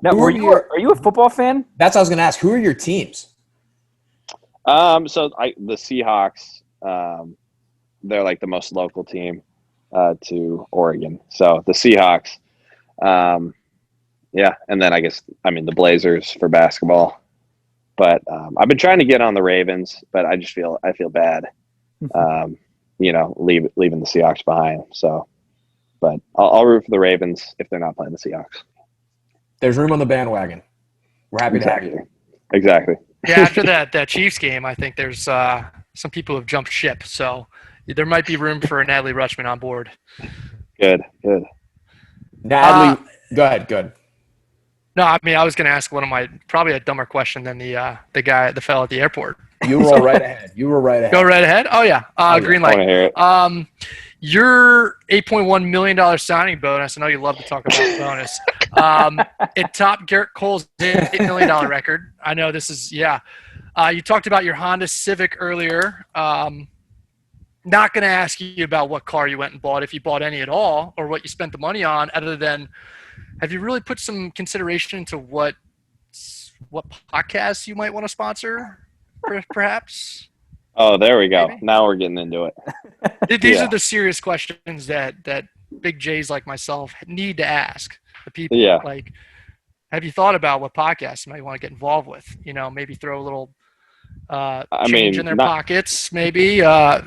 Now, are you a football fan? That's what I was going to ask. Who are your teams? So the Seahawks, they're the most local team. to Oregon. So the Seahawks. Yeah, and then the Blazers for basketball. But I've been trying to get on the Ravens, but I feel bad, leaving the Seahawks behind. So, but I'll root for the Ravens if they're not playing the Seahawks. There's room on the bandwagon. We're happy to have you. Exactly. Yeah, after that Chiefs game, I think there's some people who have jumped ship. So there might be room for an Adley Rutschman on board. Good. Now, Adley, go ahead. Good. No, I mean, I was going to ask probably a dumber question than the fellow at the airport. You roll right ahead. Go right ahead. Oh yeah, green light. I want to hear it. Your $8.1 million signing bonus. I know you love to talk about bonus. It topped Garrett Cole's $8 million record. I know this is you talked about your Honda Civic earlier. Not going to ask you about what car you went and bought, if you bought any at all, or what you spent the money on, other than. Have you really put some consideration into what podcasts you might want to sponsor, perhaps? Oh, there we go. Maybe? Now we're getting into it. These are the serious questions that big J's like myself need to ask the people. Yeah. Like, have you thought about what podcasts you might want to get involved with? Maybe throw a little change in their pockets, maybe. There's a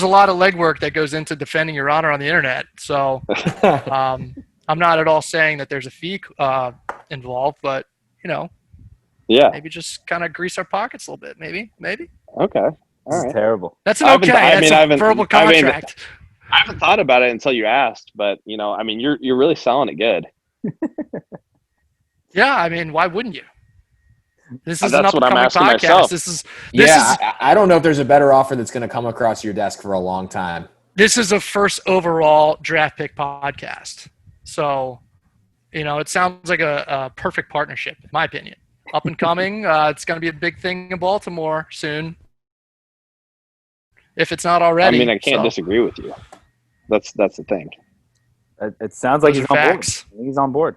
lot of legwork that goes into defending your honor on the internet. So I'm not at all saying that there's a fee involved, but maybe just kind of grease our pockets a little bit. Maybe. Okay. All this right. is terrible. That's an That's a verbal contract. I haven't thought about it until you asked, but you're really selling it good. Yeah, I mean, why wouldn't you? This is That's an up-and-coming what I'm asking podcast. myself. I don't know if there's a better offer that's going to come across your desk for a long time. This is a first overall draft pick podcast. So, it sounds like a perfect partnership, in my opinion. Up and coming. It's going to be a big thing in Baltimore soon, if it's not already. I mean, I can't disagree with you. That's the thing. It sounds like Those he's are on board. facts. He's on board.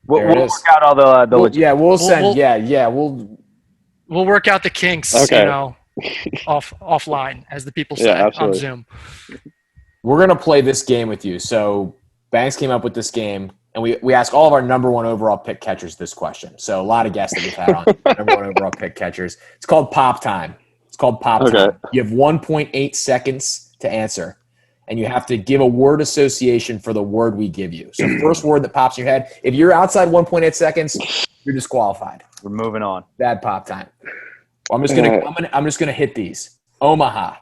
We'll There it work is. out all the logistics. We'll work out the kinks, Okay. offline, as the people say on absolutely. Zoom. We're going to play this game with you. So Banks came up with this game, and we ask all of our number one overall pick catchers this question. So a lot of guests that we've had on number one overall pick catchers. It's called Pop Time. Okay. You have 1.8 seconds to answer, and you have to give a word association for the word we give you. So first word that pops in your head. If you're outside 1.8 seconds, you're disqualified. We're moving on. Bad pop time. I'm just gonna hit these. Omaha.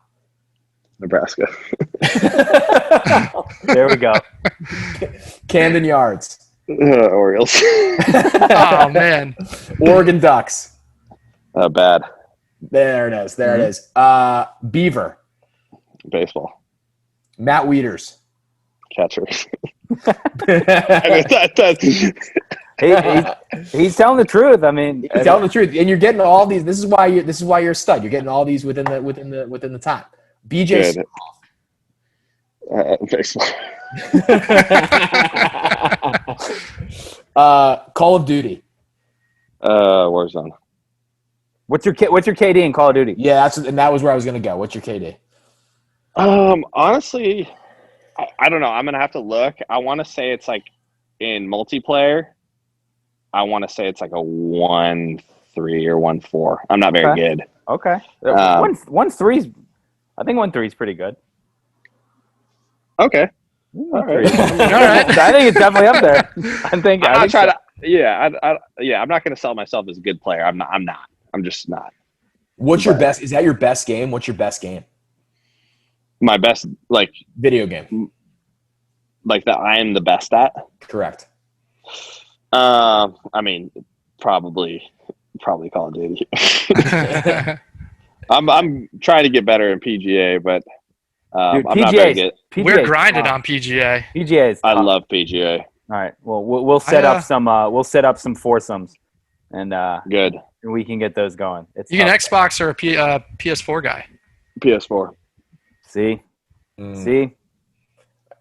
Nebraska. There we go. Camden Yards. Orioles. Oh man. Oregon Ducks. Bad. There it is. Beaver. Baseball. Matt Wieters. Catcher. He's telling the truth. I mean, He's telling the truth, and you're getting all these. This is why you're a stud. You're getting all these within the time. BJ. Baseball. Call of Duty. Warzone. What's your KD in Call of Duty? Yeah, that was where I was gonna go. What's your KD? Honestly, I don't know. I'm gonna have to look. I want to say it's like in multiplayer. I want to say it's like a 1-3 or 1-4. I'm not very good. Okay. 1-3. I think 1-3 is pretty good. Okay. All right. I think it's definitely up there. I'm not going to sell myself as a good player. I'm not. I'm just not. What's your best? Is that your best game? What's your best game? My best, video game. Like that I am the best at? Correct. I mean, probably Call of Duty. I'm trying to get better in PGA, but I'm not very good. We're grinding on PGA. PGA's. I love PGA. All right. Well, we'll set up some foursomes, and good. And we can get those going. You an Xbox or a PS4 guy? PS4. See.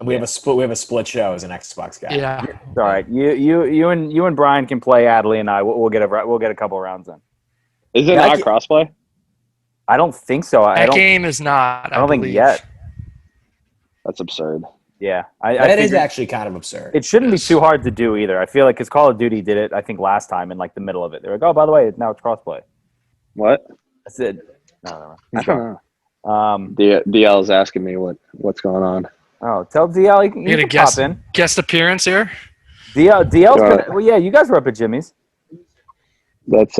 We have a split show as an Xbox guy. Yeah. All right. You and Brian can play Adley, and I. We'll get a couple rounds in. Is it not crossplay? I don't think so. That game is not. I don't think yet. That's absurd. Yeah, That is actually kind of absurd. It shouldn't be too hard to do either. I feel like because Call of Duty did it, I think last time in like the middle of it, they're like, "Oh, by the way, now it's crossplay." What? That's it. No. I don't know. DL is asking me what's going on. Oh, tell DL you can pop in. Guest appearance here. DL's been. Well, yeah, you guys were up at Jimmy's. That's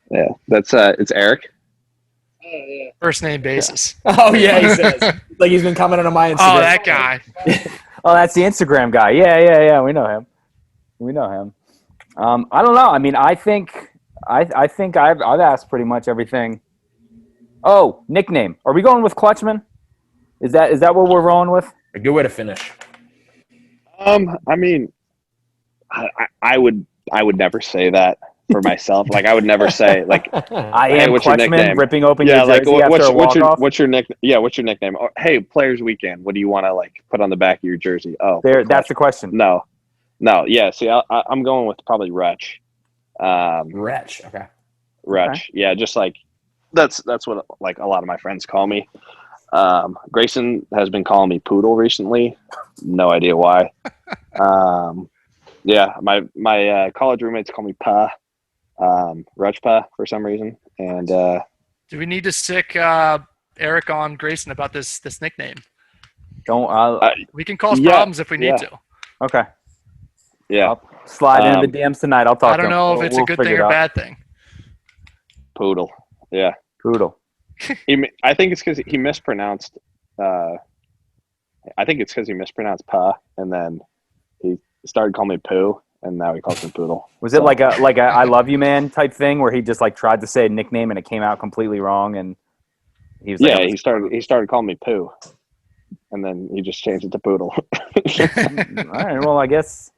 it's Eric. First name basis. Oh yeah, he says like he's been commenting on my Instagram. Oh, that guy. Oh, that's the Instagram guy. Yeah. We know him. I don't know. I mean, I think I've asked pretty much everything. Oh, nickname. Are we going with Clutchman? Is that what we're rolling with? A good way to finish. I mean, I would never say that for myself. Like I would never say like I am Clutchman ripping open your jersey after a walk-off. What's your nickname? Yeah, what's your nickname? Or, hey, Players Weekend. What do you want to like put on the back of your jersey? Oh, that's the question. No. Yeah. See, I'm going with probably Rutsch. Rutsch. Okay. Rutsch. Okay. Yeah, just like that's what like a lot of my friends call me. Grayson has been calling me Poodle recently. No idea why. Yeah, my college roommates call me Pa. Rutsch Pa for some reason. And do we need to sick Eric on Grayson about this nickname? We can cause problems if we need to. Okay. Yeah. I'll slide into the DMs tonight. I'll talk to him. I don't know if it's a good thing or bad thing. Poodle. Yeah. Poodle. I think it's because he mispronounced. I think it's because he mispronounced Pa, and then he started calling me Pooh, and now he calls me Poodle. Was it like a I love you man type thing where he just like tried to say a nickname and it came out completely wrong, and he was like, he started calling me Pooh, and then he just changed it to Poodle. All right. Well, I guess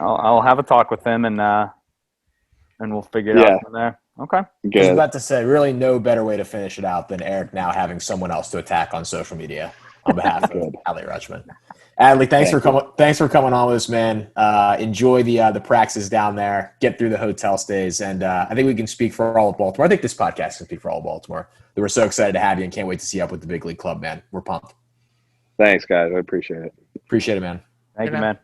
I'll have a talk with him and we'll figure it out from there. Okay. Good. I was about to say, really no better way to finish it out than Eric now having someone else to attack on social media on behalf of Adley Rutschman. Adley, thanks for coming on with us, man. Enjoy the practices down there. Get through the hotel stays, and I think we can speak for all of Baltimore. I think this podcast can speak for all of Baltimore. We're so excited to have you and can't wait to see you up with the big league club, man. We're pumped. Thanks, guys. I appreciate it. Appreciate it, man. Thank you, man.